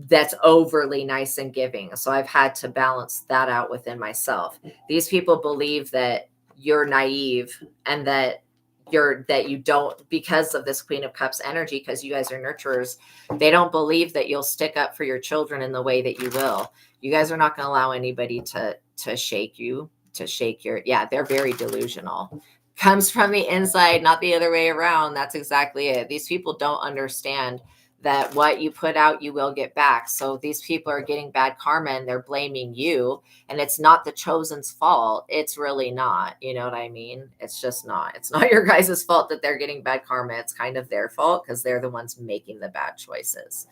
that's overly nice and giving. So I've had to balance that out within myself. These people believe that you're naive and that you don't, because of this Queen of Cups energy, because you guys are nurturers, they don't believe that you'll stick up for your children in the way that you will. You guys are not going to allow anybody to shake you, to shake your, yeah, they're very delusional. Comes from the inside, not the other way around. That's exactly it. These people don't understand that what you put out, you will get back. So these people are getting bad karma and they're blaming you. And it's not the chosen's fault. It's really not. You know what I mean? It's just not. It's not your guys' fault that they're getting bad karma. It's kind of their fault because they're the ones making the bad choices.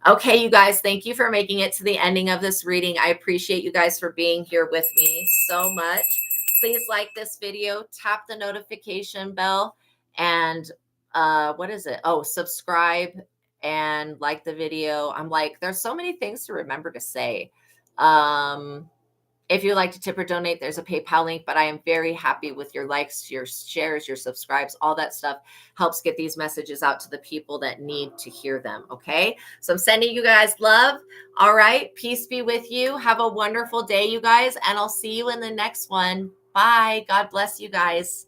Okay, you guys, thank you for making it to the ending of this reading. I appreciate you guys for being here with me so much. Please like this video, tap the notification bell, and what is it? Oh, subscribe and like the video. I'm like, there's so many things to remember to say. If you'd like to tip or donate, there's a PayPal link, but I am very happy with your likes, your shares, your subscribes, all that stuff helps get these messages out to the people that need to hear them. Okay. So I'm sending you guys love. All right. Peace be with you. Have a wonderful day, you guys. And I'll see you in the next one. Bye. God bless you guys.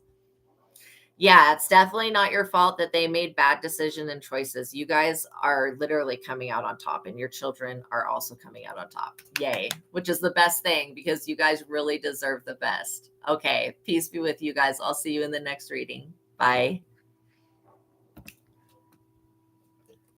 Yeah, it's definitely not your fault that they made bad decisions and choices. You guys are literally coming out on top, and your children are also coming out on top. Yay, which is the best thing, because you guys really deserve the best. Okay, peace be with you guys. I'll see you in the next reading. Bye.